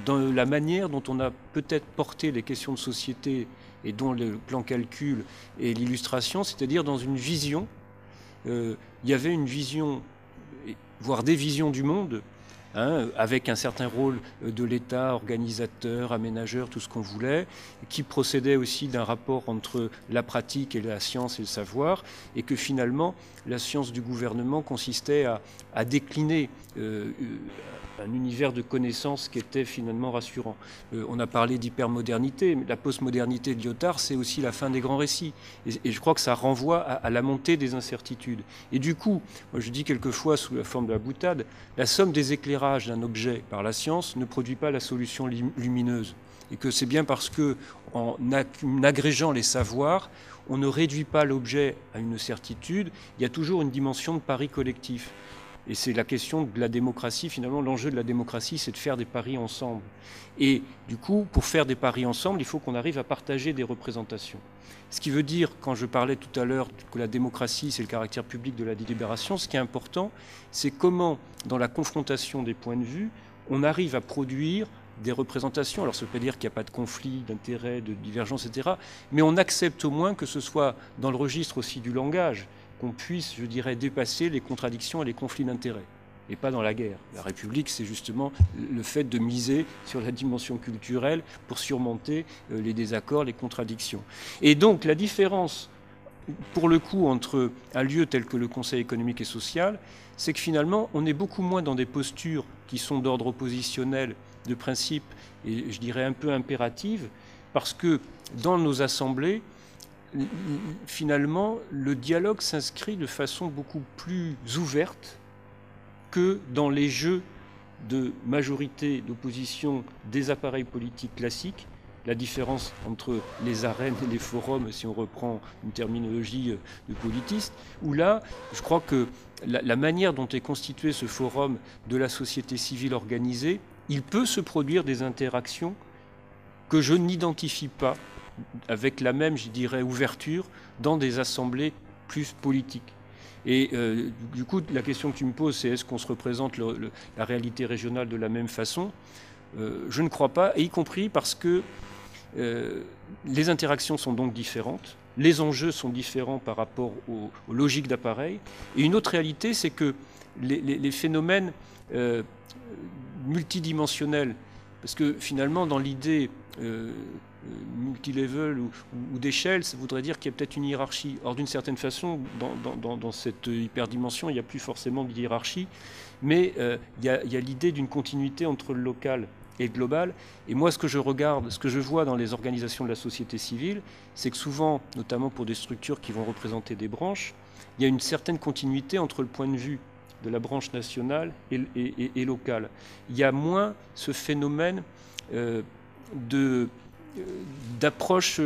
dans la manière dont on a peut-être porté les questions de société et dont le plan calcul et l'illustration, c'est-à-dire dans une vision. Il y avait une vision, voire des visions du monde avec un certain rôle de l'État, organisateur, aménageur, tout ce qu'on voulait, qui procédait aussi d'un rapport entre la pratique et la science et le savoir, et que finalement la science du gouvernement consistait à décliner un univers de connaissances qui était finalement rassurant. On a parlé d'hypermodernité, mais la postmodernité de Lyotard, c'est aussi la fin des grands récits. Et je crois que ça renvoie à la montée des incertitudes. Et du coup, moi je dis quelquefois sous la forme de la boutade, la somme des éclairages d'un objet par la science ne produit pas la solution lumineuse. Et que c'est bien parce que, en agrégeant les savoirs, on ne réduit pas l'objet à une certitude, il y a toujours une dimension de pari collectif. Et c'est la question de la démocratie. Finalement, l'enjeu de la démocratie, c'est de faire des paris ensemble. Et du coup, pour faire des paris ensemble, il faut qu'on arrive à partager des représentations. Ce qui veut dire, quand je parlais tout à l'heure que la démocratie, c'est le caractère public de la délibération, ce qui est important, c'est comment, dans la confrontation des points de vue, on arrive à produire des représentations. Alors, ça ne veut pas dire qu'il n'y a pas de conflit, d'intérêt, de divergence, etc. Mais on accepte au moins que ce soit dans le registre aussi du langage, qu'on puisse, je dirais, dépasser les contradictions et les conflits d'intérêts, et pas dans la guerre. La République, c'est justement le fait de miser sur la dimension culturelle pour surmonter les désaccords, les contradictions. Et donc, la différence, pour le coup, entre un lieu tel que le Conseil économique et social, c'est que finalement, on est beaucoup moins dans des postures qui sont d'ordre oppositionnel, de principe, et je dirais un peu impératives, parce que dans nos assemblées, finalement, le dialogue s'inscrit de façon beaucoup plus ouverte que dans les jeux de majorité, d'opposition des appareils politiques classiques. La différence entre les arènes et les forums, si on reprend une terminologie de politiste, où là, je crois que la manière dont est constitué ce forum de la société civile organisée, il peut se produire des interactions que je n'identifie pas avec la même, je dirais, ouverture dans des assemblées plus politiques. Et du coup, la question que tu me poses, c'est est-ce qu'on se représente la réalité régionale de la même façon ? Je ne crois pas, et y compris parce que les interactions sont donc différentes, les enjeux sont différents par rapport aux logiques d'appareil. Et une autre réalité, c'est que les phénomènes multidimensionnels, parce que finalement, dans l'idée multilevel ou d'échelle, ça voudrait dire qu'il y a peut-être une hiérarchie. Or, d'une certaine façon, dans cette hyperdimension, il n'y a plus forcément de hiérarchie, mais il y a l'idée d'une continuité entre le local et le global. Et moi, ce que je regarde, ce que je vois dans les organisations de la société civile, c'est que souvent, notamment pour des structures qui vont représenter des branches, il y a une certaine continuité entre le point de vue de la branche nationale et locale. Il y a moins ce phénomène d'approche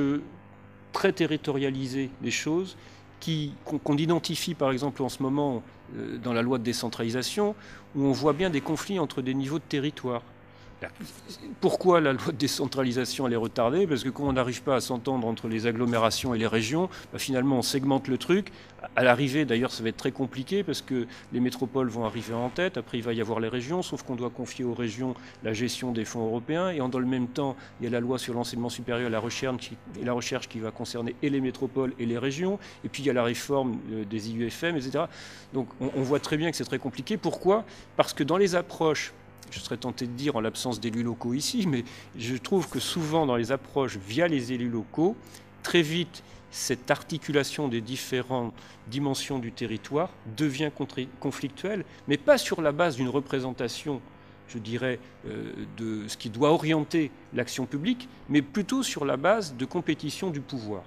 très territorialisée des choses qu'on identifie par exemple en ce moment dans la loi de décentralisation, où on voit bien des conflits entre des niveaux de territoire. Pourquoi la loi de décentralisation elle est retardée ? Parce que quand on n'arrive pas à s'entendre entre les agglomérations et les régions, finalement on segmente le truc. À l'arrivée, d'ailleurs, ça va être très compliqué parce que les métropoles vont arriver en tête, après il va y avoir les régions, sauf qu'on doit confier aux régions la gestion des fonds européens, et dans le même temps, il y a la loi sur l'enseignement supérieur et la recherche qui va concerner et les métropoles et les régions, et puis il y a la réforme des IUFM, etc. Donc on voit très bien que c'est très compliqué. Pourquoi ? Parce que dans les approches, je serais tenté de dire en l'absence d'élus locaux ici, mais je trouve que souvent dans les approches via les élus locaux, très vite, cette articulation des différentes dimensions du territoire devient conflictuelle, mais pas sur la base d'une représentation, je dirais, de ce qui doit orienter l'action publique, mais plutôt sur la base de compétition du pouvoir.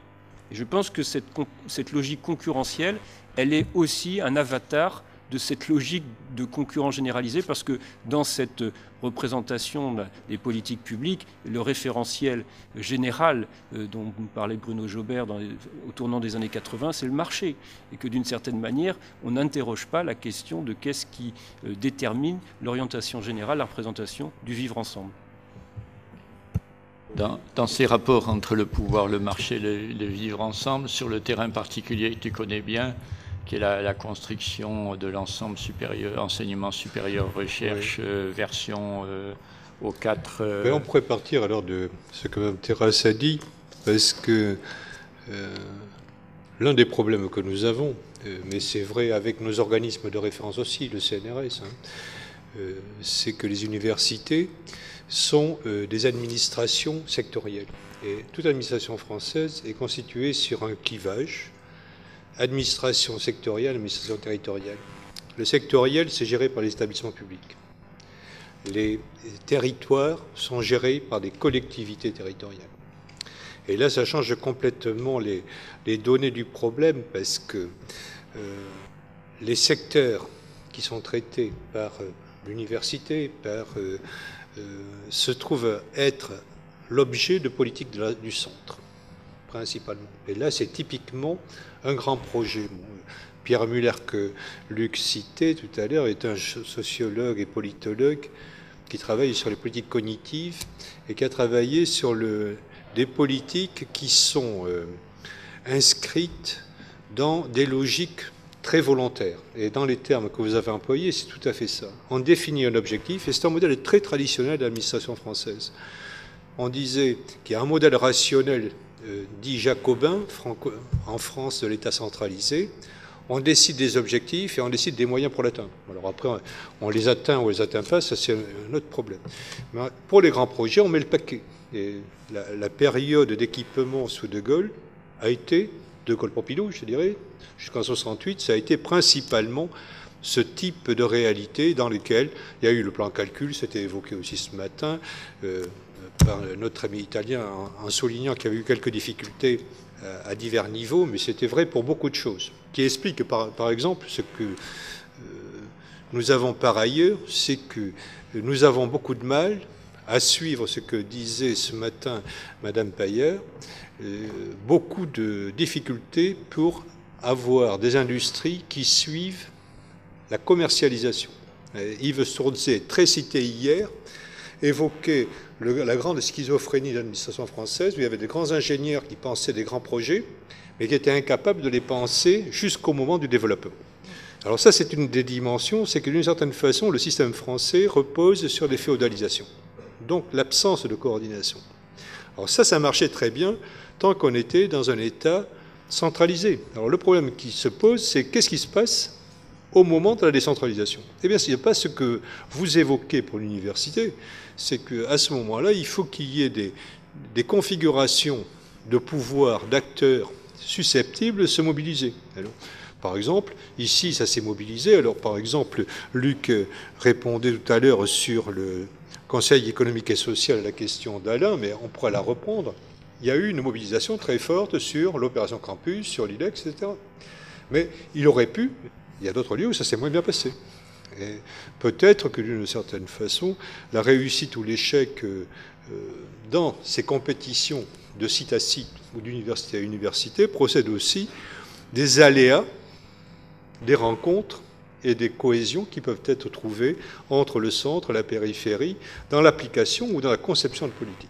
Et je pense que cette logique concurrentielle, elle est aussi un avatar de cette logique de concurrence généralisée, parce que dans cette représentation des politiques publiques, le référentiel général dont nous parlait Bruno Jobert au tournant des années 80, c'est le marché. Et que d'une certaine manière, on n'interroge pas la question de qu'est-ce qui détermine l'orientation générale, la représentation du vivre ensemble. Dans ces rapports entre le pouvoir, le marché, le vivre ensemble, sur le terrain particulier que tu connais bien, qui est la construction de l'ensemble supérieur, enseignement supérieur, recherche, oui. Version aux 4... On pourrait partir alors de ce que Mme Terrasse a dit, parce que l'un des problèmes que nous avons, mais c'est vrai avec nos organismes de référence aussi, le CNRS, c'est que les universités sont des administrations sectorielles. Et toute administration française est constituée sur un clivage, administration sectorielle, administration territoriale. Le sectoriel, c'est géré par les établissements publics. Les territoires sont gérés par des collectivités territoriales. Et là, ça change complètement les données du problème, parce que les secteurs qui sont traités par l'université se trouvent être l'objet de politique du centre, principalement. Et là, c'est typiquement un grand projet. Pierre Muller, que Luc citait tout à l'heure, est un sociologue et politologue qui travaille sur les politiques cognitives et qui a travaillé sur des politiques qui sont inscrites dans des logiques très volontaires. Et dans les termes que vous avez employés, c'est tout à fait ça. On définit un objectif, et c'est un modèle très traditionnel de l'administration française. On disait qu'il y a un modèle rationnel dit jacobin en France de l'État centralisé. On décide des objectifs et on décide des moyens pour l'atteindre. Alors après, on les atteint ou on les atteint pas, ça c'est un autre problème. Mais pour les grands projets, on met le paquet. Et la période d'équipement sous De Gaulle a été, De Gaulle-Pompidou, je dirais, jusqu'en 1968, ça a été principalement ce type de réalité dans lequel il y a eu le plan calcul, c'était évoqué aussi ce matin par notre ami italien en soulignant qu'il y avait eu quelques difficultés à divers niveaux, mais c'était vrai pour beaucoup de choses, qui explique par exemple ce que nous avons par ailleurs, c'est que nous avons beaucoup de mal à suivre ce que disait ce matin Madame Payer, beaucoup de difficultés pour avoir des industries qui suivent la commercialisation. Yves Sturtzé, très cité hier, évoquait la grande schizophrénie de l'administration française, où il y avait des grands ingénieurs qui pensaient des grands projets, mais qui étaient incapables de les penser jusqu'au moment du développement. Alors ça, c'est une des dimensions, c'est que d'une certaine façon, le système français repose sur des féodalisations, donc l'absence de coordination. Alors ça marchait très bien tant qu'on était dans un État centralisé. Alors le problème qui se pose, c'est qu'est-ce qui se passe au moment de la décentralisation? Eh bien, ce n'est pas ce que vous évoquez pour l'université, c'est qu'à ce moment-là, il faut qu'il y ait des configurations de pouvoir, d'acteurs susceptibles de se mobiliser. Alors, par exemple, ici, ça s'est mobilisé. Alors, par exemple, Luc répondait tout à l'heure sur le Conseil économique et social à la question d'Alain, mais on pourrait la reprendre. Il y a eu une mobilisation très forte sur l'opération Campus, sur l'IDEX, etc. Mais il aurait pu, il y a d'autres lieux où ça s'est moins bien passé. Et peut-être que d'une certaine façon, la réussite ou l'échec dans ces compétitions de site à site ou d'université à université procède aussi des aléas, des rencontres et des cohésions qui peuvent être trouvées entre le centre et la périphérie dans l'application ou dans la conception de politique.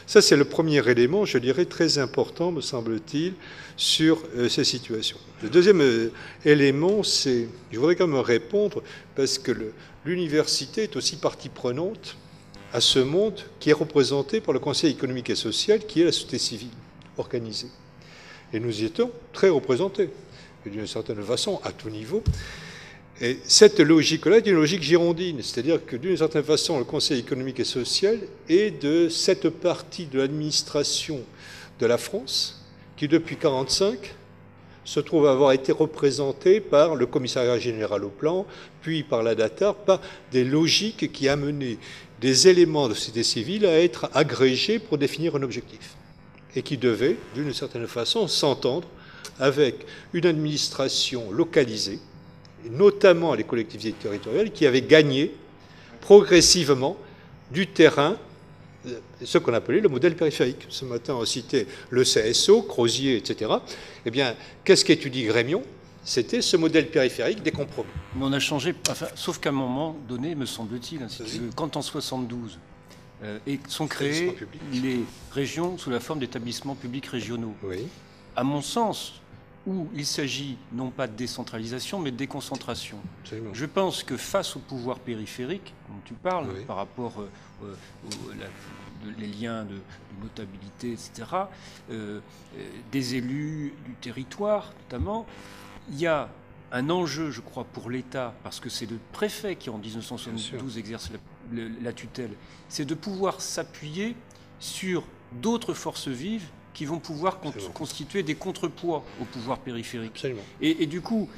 Ça, c'est le premier élément, je dirais, très important, me semble-t-il, sur ces situations. Le deuxième élément, c'est, je voudrais quand même répondre, parce que l'université est aussi partie prenante à ce monde qui est représenté par le Conseil économique et social, qui est la société civile organisée. Et nous y étions très représentés, d'une certaine façon, à tout niveau. Et cette logique-là est une logique girondine, c'est-à-dire que d'une certaine façon, le Conseil économique et social est de cette partie de l'administration de la France qui, depuis 1945, se trouve avoir été représentée par le Commissariat général au plan, puis par la DATAR, par des logiques qui amenaient des éléments de société civile à être agrégés pour définir un objectif, et qui devaient, d'une certaine façon, s'entendre avec une administration localisée, notamment les collectivités territoriales, qui avaient gagné progressivement du terrain, ce qu'on appelait le modèle périphérique. Ce matin, on citait le CSO, Crozier, etc. Eh bien, qu'est-ce qu'étudie Grémion? C'était ce modèle périphérique des compromis. Mais on a changé, enfin, sauf qu'à un moment donné, me semble-t-il, hein, si tu veux, quand en 72 sont créées les régions sous la forme d'établissements publics régionaux. Oui. À mon sens, où il s'agit non pas de décentralisation, mais de déconcentration. Absolument. Je pense que face au pouvoir périphérique dont tu parles, Oui. par rapport les liens de notabilité, etc., des élus du territoire notamment, il y a un enjeu, je crois, pour l'État, parce que c'est le préfet qui, en 1972, exerce la tutelle, c'est de pouvoir s'appuyer sur d'autres forces vives qui vont pouvoir constituer des contrepoids au pouvoir périphérique. Absolument. Et du coup,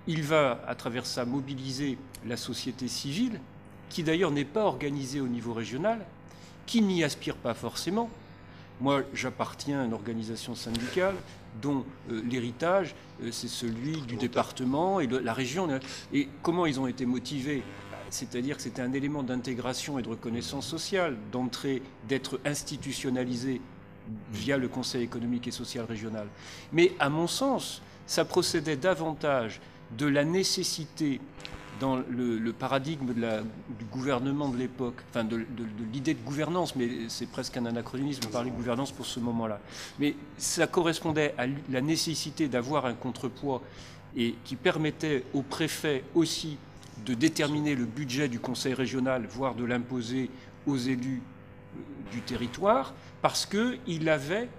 il va, à travers ça, mobiliser la société civile, qui d'ailleurs n'est pas organisée au niveau régional, qui n'y aspire pas forcément. Moi, j'appartiens à une organisation syndicale dont l'héritage, c'est celui du département et de la région. Et comment ils ont été motivés? C'est-à-dire que c'était un élément d'intégration et de reconnaissance sociale, d'entrée, d'être institutionnalisé via le Conseil économique et social régional. Mais à mon sens, ça procédait davantage de la nécessité dans le paradigme du gouvernement de l'époque, enfin de l'idée de gouvernance, mais c'est presque un anachronisme de parler de gouvernance pour ce moment-là. Mais ça correspondait à la nécessité d'avoir un contrepoids et qui permettait au préfet aussi de déterminer le budget du conseil régional, voire de l'imposer aux élus du territoire, parce qu'il avait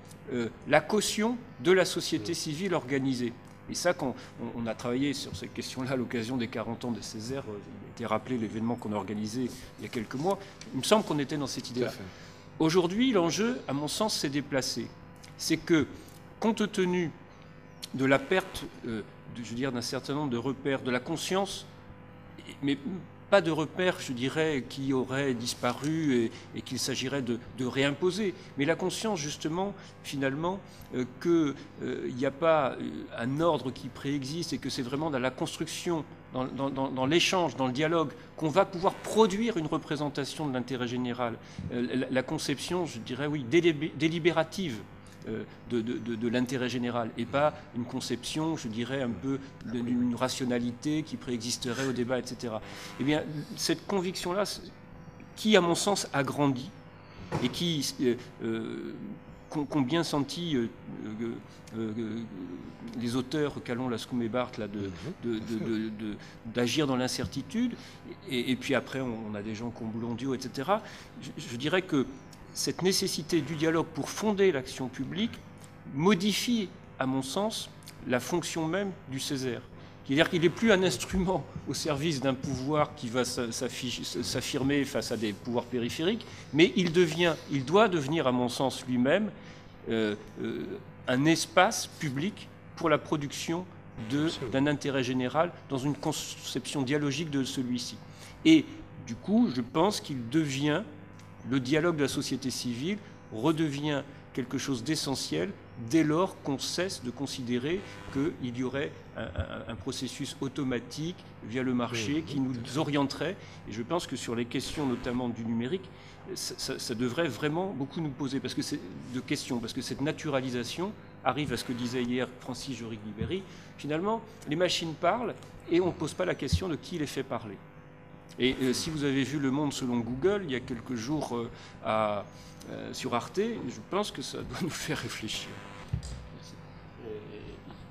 la caution de la société civile organisée. Et ça, quand on a travaillé sur ces questions-là à l'occasion des 40 ans de Césaire, il a été rappelé l'événement qu'on a organisé il y a quelques mois, il me semble qu'on était dans cette idée-là. Aujourd'hui, l'enjeu, à mon sens, s'est déplacé. C'est que, compte tenu de la perte, je veux dire, d'un certain nombre de repères, de la conscience, mais pas de repères, je dirais, qui auraient disparu et qu'il s'agirait de réimposer, mais la conscience, justement, finalement, qu'il n'y a pas un ordre qui préexiste et que c'est vraiment dans la construction, dans l'échange, dans le dialogue, qu'on va pouvoir produire une représentation de l'intérêt général. La conception, je dirais, oui, délibérative de l'intérêt général et pas une conception, je dirais, un peu d'une rationalité qui préexisterait au débat, etc. Eh bien, cette conviction-là, qui, à mon sens, a grandi et qui qu'ont bien senti les auteurs, Calon, Lascaux et Barthes, là, d'agir dans l'incertitude, et puis après, on a des gens comme Blondiot, etc. Je dirais que cette nécessité du dialogue pour fonder l'action publique modifie, à mon sens, la fonction même du Césaire. C'est-à-dire qu'il n'est plus un instrument au service d'un pouvoir qui va s'affirmer face à des pouvoirs périphériques, mais il doit devenir, à mon sens, lui-même un espace public pour la production d'un intérêt général dans une conception dialogique de celui-ci. Et du coup, je pense qu'il devient, le dialogue de la société civile redevient quelque chose d'essentiel dès lors qu'on cesse de considérer qu'il y aurait un processus automatique via le marché qui nous orienterait. Et je pense que sur les questions notamment du numérique, ça devrait vraiment beaucoup nous poser parce que cette naturalisation arrive à ce que disait hier Francis Jorig-Libéry. Finalement, les machines parlent et on ne pose pas la question de qui les fait parler. Et si vous avez vu Le Monde selon Google, il y a quelques jours sur Arte, je pense que ça doit nous faire réfléchir.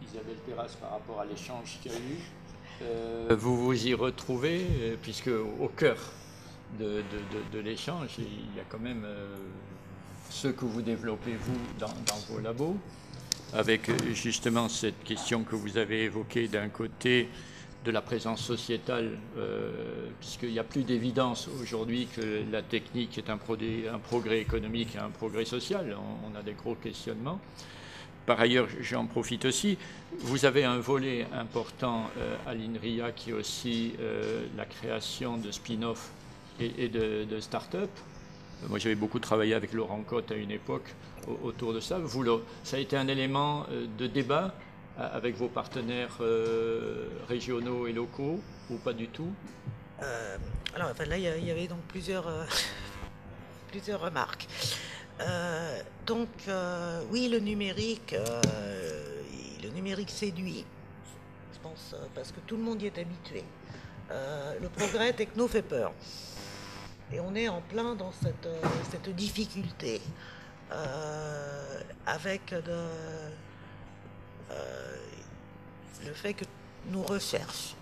Isabelle Terrasse, par rapport à l'échange qu'il y a eu, vous vous y retrouvez, puisque au cœur de l'échange, il y a quand même ce que vous développez, vous, dans vos labos, avec justement cette question que vous avez évoquée d'un côté, de la présence sociétale, puisqu'il n'y a plus d'évidence aujourd'hui que la technique est un progrès économique et un progrès social. On a des gros questionnements. Par ailleurs, j'en profite aussi, vous avez un volet important à l'INRIA qui est aussi la création de spin-off et de start-up. Moi, j'avais beaucoup travaillé avec Laurent Cotte à une époque autour de ça. Ça a été un élément de débat avec vos partenaires régionaux et locaux, ou pas du tout? Alors, enfin, là, il y avait donc plusieurs remarques. Oui, le numérique séduit, je pense, parce que tout le monde y est habitué. Le progrès techno fait peur. Et on est en plein dans cette difficulté avec le fait que nos recherches,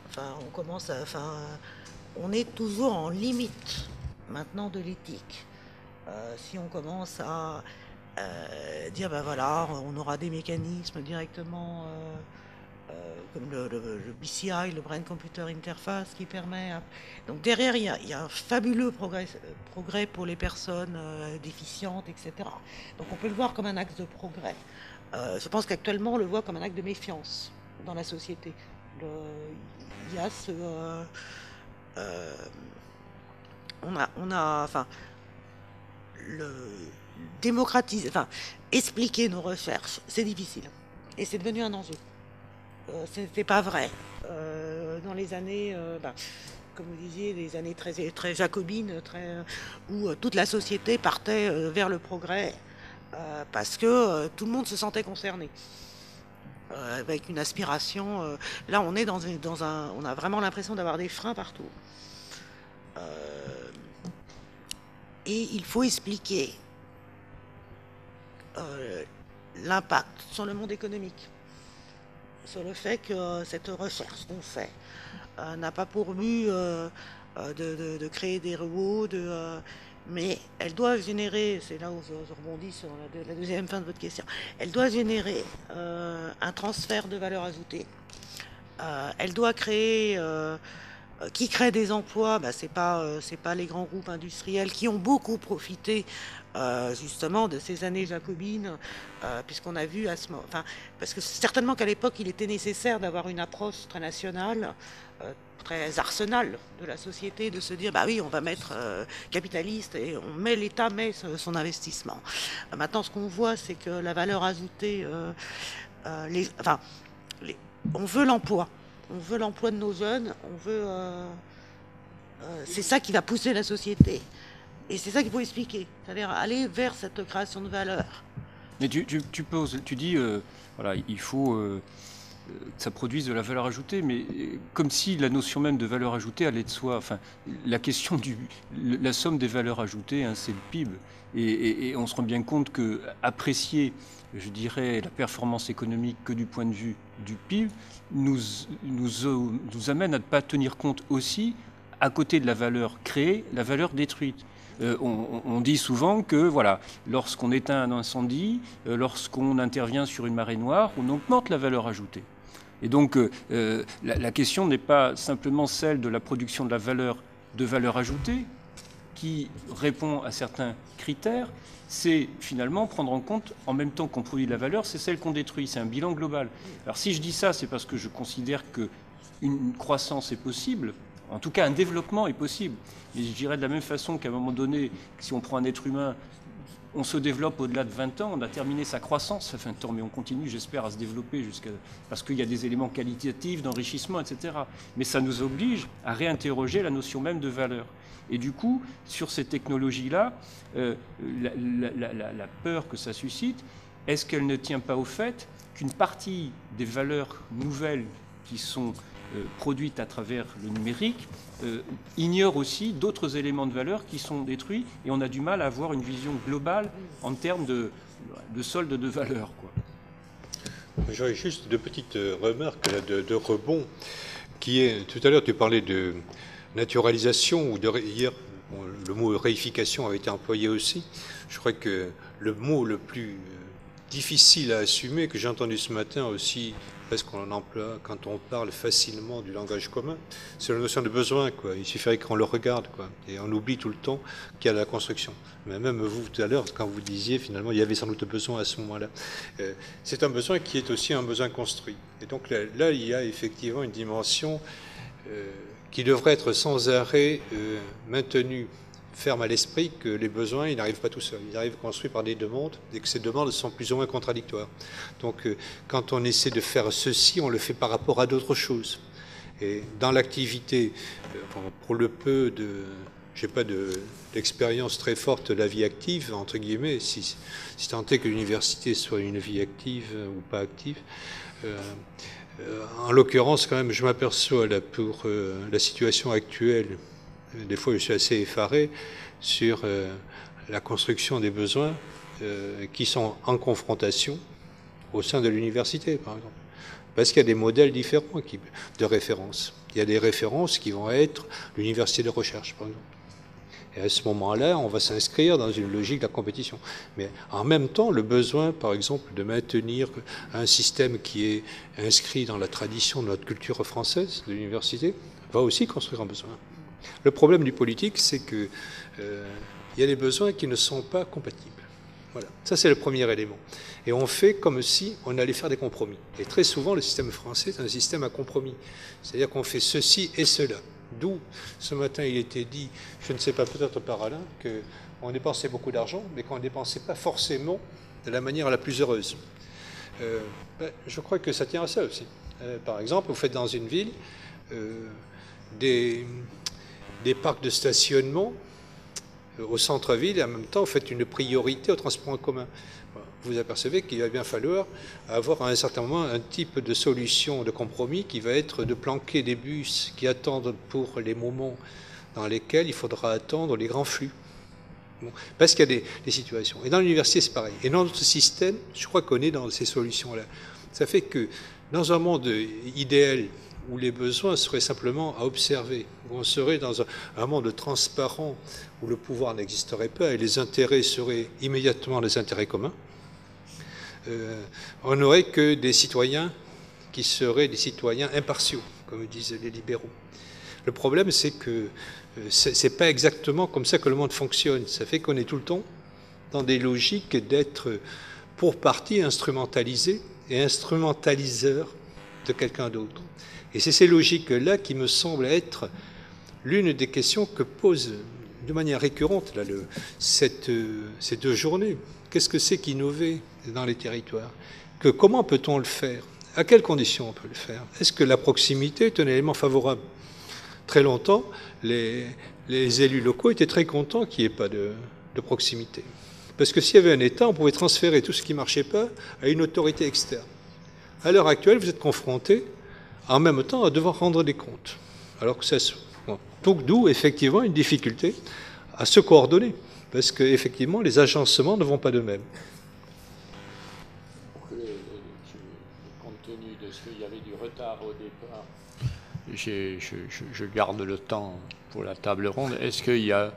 on est toujours en limite maintenant de l'éthique. Si on commence à dire, ben voilà, on aura des mécanismes directement comme le BCI, le Brain Computer Interface, qui permet... Donc derrière, il y a un fabuleux progrès pour les personnes déficientes, etc. Donc on peut le voir comme un axe de progrès. Je pense qu'actuellement, on le voit comme un acte de méfiance dans la société. Il y a ce... enfin, démocratiser, enfin, expliquer nos recherches, c'est difficile. Et c'est devenu un enjeu. C'était pas vrai. Dans les années, comme vous disiez, des années très jacobines, où toute la société partait vers le progrès, parce que tout le monde se sentait concerné. Avec une aspiration. Là, on est on a vraiment l'impression d'avoir des freins partout. Et il faut expliquer l'impact sur le monde économique, sur le fait que cette recherche qu'on fait n'a pas pour but de créer des robots, mais elle doit générer, c'est là où je rebondis sur la deuxième fin de votre question, elle doit générer un transfert de valeur ajoutée. Elle doit créer... qui crée des emplois, c'est pas les grands groupes industriels qui ont beaucoup profité justement de ces années jacobines, puisqu'on a vu parce que certainement qu'à l'époque il était nécessaire d'avoir une approche très nationale, très arsenal de la société, de se dire oui, on va mettre capitaliste et l'État met son investissement. Maintenant, ce qu'on voit, c'est que la valeur ajoutée, on veut l'emploi. On veut l'emploi de nos jeunes, c'est ça qui va pousser la société. Et c'est ça qu'il faut expliquer, c'est-à-dire aller vers cette création de valeur. Mais tu dis, voilà, il faut que ça produise de la valeur ajoutée, mais comme si la notion même de valeur ajoutée allait de soi. Enfin, la question la somme des valeurs ajoutées, c'est le PIB. Et on se rend bien compte que apprécier, je dirais, la performance économique que du point de vue du PIB nous amène à ne pas tenir compte aussi, à côté de la valeur créée, la valeur détruite. On dit souvent que voilà, lorsqu'on éteint un incendie, lorsqu'on intervient sur une marée noire, on augmente la valeur ajoutée. Et donc la question n'est pas simplement celle de la production de valeur ajoutée, qui répond à certains critères, c'est finalement prendre en compte, en même temps qu'on produit de la valeur, c'est celle qu'on détruit, c'est un bilan global. Alors si je dis ça, c'est parce que je considère qu'une croissance est possible, en tout cas un développement est possible. Et je dirais de la même façon qu'à un moment donné, si on prend un être humain, on se développe au-delà de 20 ans, on a terminé sa croissance, ça fait un temps, mais on continue, j'espère, à se développer parce qu'il y a des éléments qualitatifs, d'enrichissement, etc. Mais ça nous oblige à réinterroger la notion même de valeur. Et du coup, sur ces technologies-là, la peur que ça suscite, est-ce qu'elle ne tient pas au fait qu'une partie des valeurs nouvelles qui sont produites à travers le numérique ignore aussi d'autres éléments de valeur qui sont détruits, et on a du mal à avoir une vision globale en termes de solde de valeur, quoi. J'aurais juste deux petites remarques là, de rebond, qui est, tout à l'heure tu parlais de naturalisation, ou hier le mot réification avait été employé aussi. Je crois que le mot le plus difficile à assumer, que j'ai entendu ce matin aussi, parce qu'on en emploie quand on parle facilement du langage commun, c'est la notion de besoin, quoi. Il suffirait qu'on le regarde, quoi. Et on oublie tout le temps qu'il y a la construction. Mais même vous, tout à l'heure, quand vous disiez, finalement, il y avait sans doute besoin à ce moment-là. C'est un besoin qui est aussi un besoin construit. Et donc là il y a effectivement une dimension qui devrait être sans arrêt maintenue ferme à l'esprit, que les besoins, ils n'arrivent pas tout seuls. Ils arrivent construits par des demandes, et que ces demandes sont plus ou moins contradictoires. Donc, quand on essaie de faire ceci, on le fait par rapport à d'autres choses. Et dans l'activité, pour le peu je n'ai pas d'expérience très forte de la vie active, entre guillemets, si tant est que l'université soit une vie active ou pas active. En l'occurrence, quand même, je m'aperçois là pour la situation actuelle. Des fois, je suis assez effaré sur la construction des besoins qui sont en confrontation au sein de l'université, par exemple. Parce qu'il y a des modèles différents de référence. Il y a des références qui vont être l'université de recherche, par exemple. Et à ce moment-là, on va s'inscrire dans une logique de la compétition. Mais en même temps, le besoin, par exemple, de maintenir un système qui est inscrit dans la tradition de notre culture française, de l'université, va aussi construire un besoin. Le problème du politique, c'est qu'il y a des besoins qui ne sont pas compatibles. Voilà, ça c'est le premier élément. Et on fait comme si on allait faire des compromis. Et très souvent, le système français est un système à compromis. C'est-à-dire qu'on fait ceci et cela. D'où, ce matin, il était dit, je ne sais pas, peut-être par Alain, qu'on dépensait beaucoup d'argent, mais qu'on ne dépensait pas forcément de la manière la plus heureuse. Je crois que ça tient à ça aussi. Par exemple, vous faites dans une ville des parcs de stationnement au centre-ville et en même temps, vous faites une priorité au transport en commun. Vous apercevez qu'il va bien falloir avoir à un certain moment un type de solution de compromis qui va être de planquer des bus qui attendent pour les moments dans lesquels il faudra attendre les grands flux. Bon, parce qu'il y a des situations. Et dans l'université, c'est pareil. Et dans notre système, je crois qu'on est dans ces solutions-là. Ça fait que dans un monde idéal où les besoins seraient simplement à observer, où on serait dans un monde transparent, où le pouvoir n'existerait pas et les intérêts seraient immédiatement des intérêts communs, on n'aurait que des citoyens qui seraient des citoyens impartiaux, comme disent les libéraux. Le problème, c'est que ce n'est pas exactement comme ça que le monde fonctionne. Ça fait qu'on est tout le temps dans des logiques d'être pour partie instrumentalisé et instrumentaliseur de quelqu'un d'autre. Et c'est ces logiques-là qui me semblent être l'une des questions que pose de manière récurrente là, ces 2 journées. Qu'est-ce que c'est qu'innover dans les territoires? Comment peut-on le faire? À quelles conditions on peut le faire? Est-ce que la proximité est un élément favorable? Très longtemps, les élus locaux étaient très contents qu'il n'y ait pas de proximité. Parce que s'il y avait un État, on pouvait transférer tout ce qui ne marchait pas à une autorité externe. À l'heure actuelle, vous êtes confrontés en même temps à devoir rendre des comptes. Alors que ça donc d'où effectivement une difficulté à se coordonner. Parce qu'effectivement, les agencements ne vont pas de même. Compte tenu de ce qu'il y avait du retard au départ, je garde le temps pour la table ronde. Est-ce qu'il y a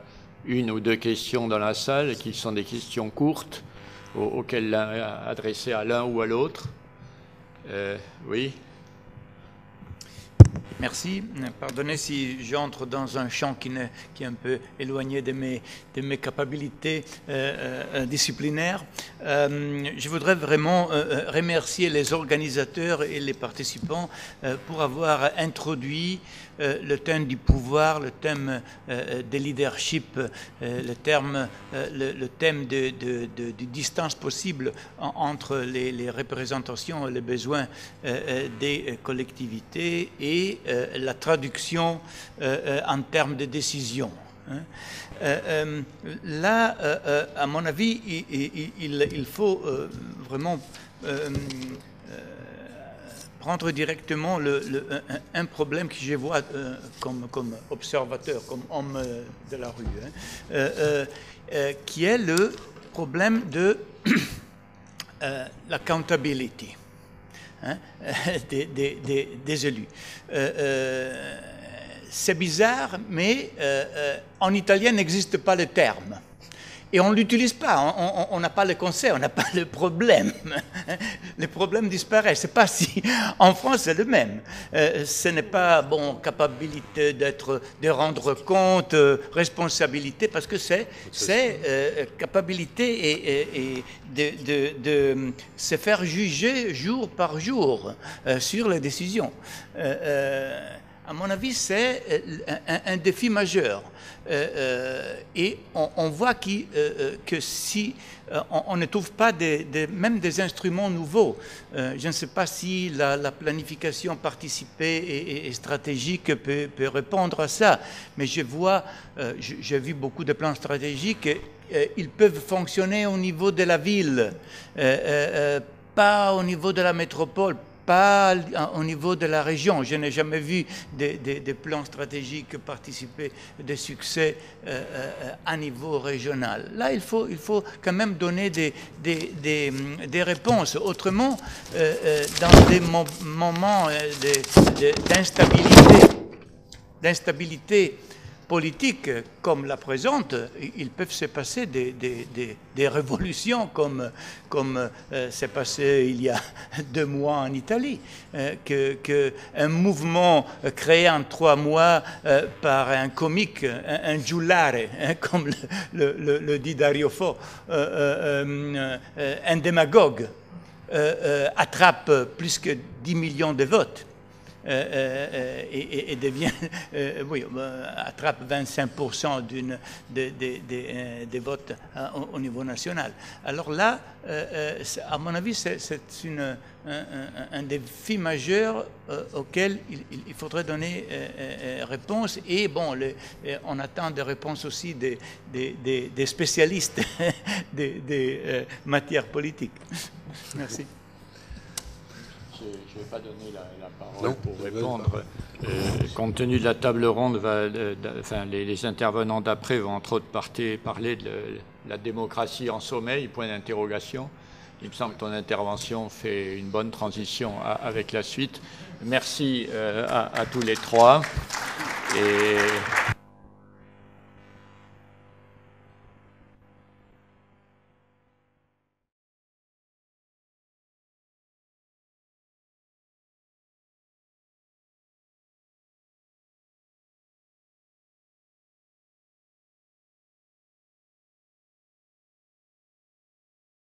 1 ou 2 questions dans la salle qui sont des questions courtes auxquelles adressées à l'un ou à l'autre? Oui. Merci. Pardonnez si j'entre dans un champ qui est un peu éloigné de mes capacités disciplinaires. Je voudrais vraiment remercier les organisateurs et les participants pour avoir introduit le thème du pouvoir, le thème de leadership, le thème de distance possible entre les représentations et les besoins des collectivités et la traduction en termes de décision. Là, à mon avis, il faut vraiment prendre directement un problème que je vois comme observateur, comme homme de la rue, qui est le problème de l'accountability des élus. C'est bizarre, mais en italien n'existe pas le terme. Et on ne l'utilise pas, on n'a pas le concept, on n'a pas le problème. Le problème disparaît. C'est pas si. En France, c'est le même. Ce n'est pas capacité de rendre compte, responsabilité, parce que c'est capacité et de se faire juger jour par jour sur les décisions. À mon avis, c'est un défi majeur. Et on voit que si on ne trouve pas même des instruments nouveaux, je ne sais pas si la planification participée et stratégique peut répondre à ça, mais j'ai vu beaucoup de plans stratégiques, ils peuvent fonctionner au niveau de la ville, pas au niveau de la métropole, pas au niveau de la région. Je n'ai jamais vu des plans stratégiques participer de succès à niveau régional. Là, il faut quand même donner des réponses. Autrement, dans des moments d'instabilité politique comme la présente, il peut se passer des révolutions comme s'est passé il y a 2 mois en Italie, qu'un mouvement créé en 3 mois par un comique, un giullare, comme le dit Dario Fo, un démagogue, attrape plus que 10 millions de votes. Et devient, oui, attrape 25% des votes au niveau national. Alors là, à mon avis, c'est un défi majeur auquel il faudrait donner réponse. Et bon, on attend des réponses aussi des spécialistes des matières politiques. Merci. Je ne vais pas donner la parole pour répondre. Compte tenu de la table ronde, les intervenants d'après vont entre autres parler de la démocratie en sommeil, point d'interrogation. Il me semble que ton intervention fait une bonne transition avec la suite. Merci à tous les 3. Et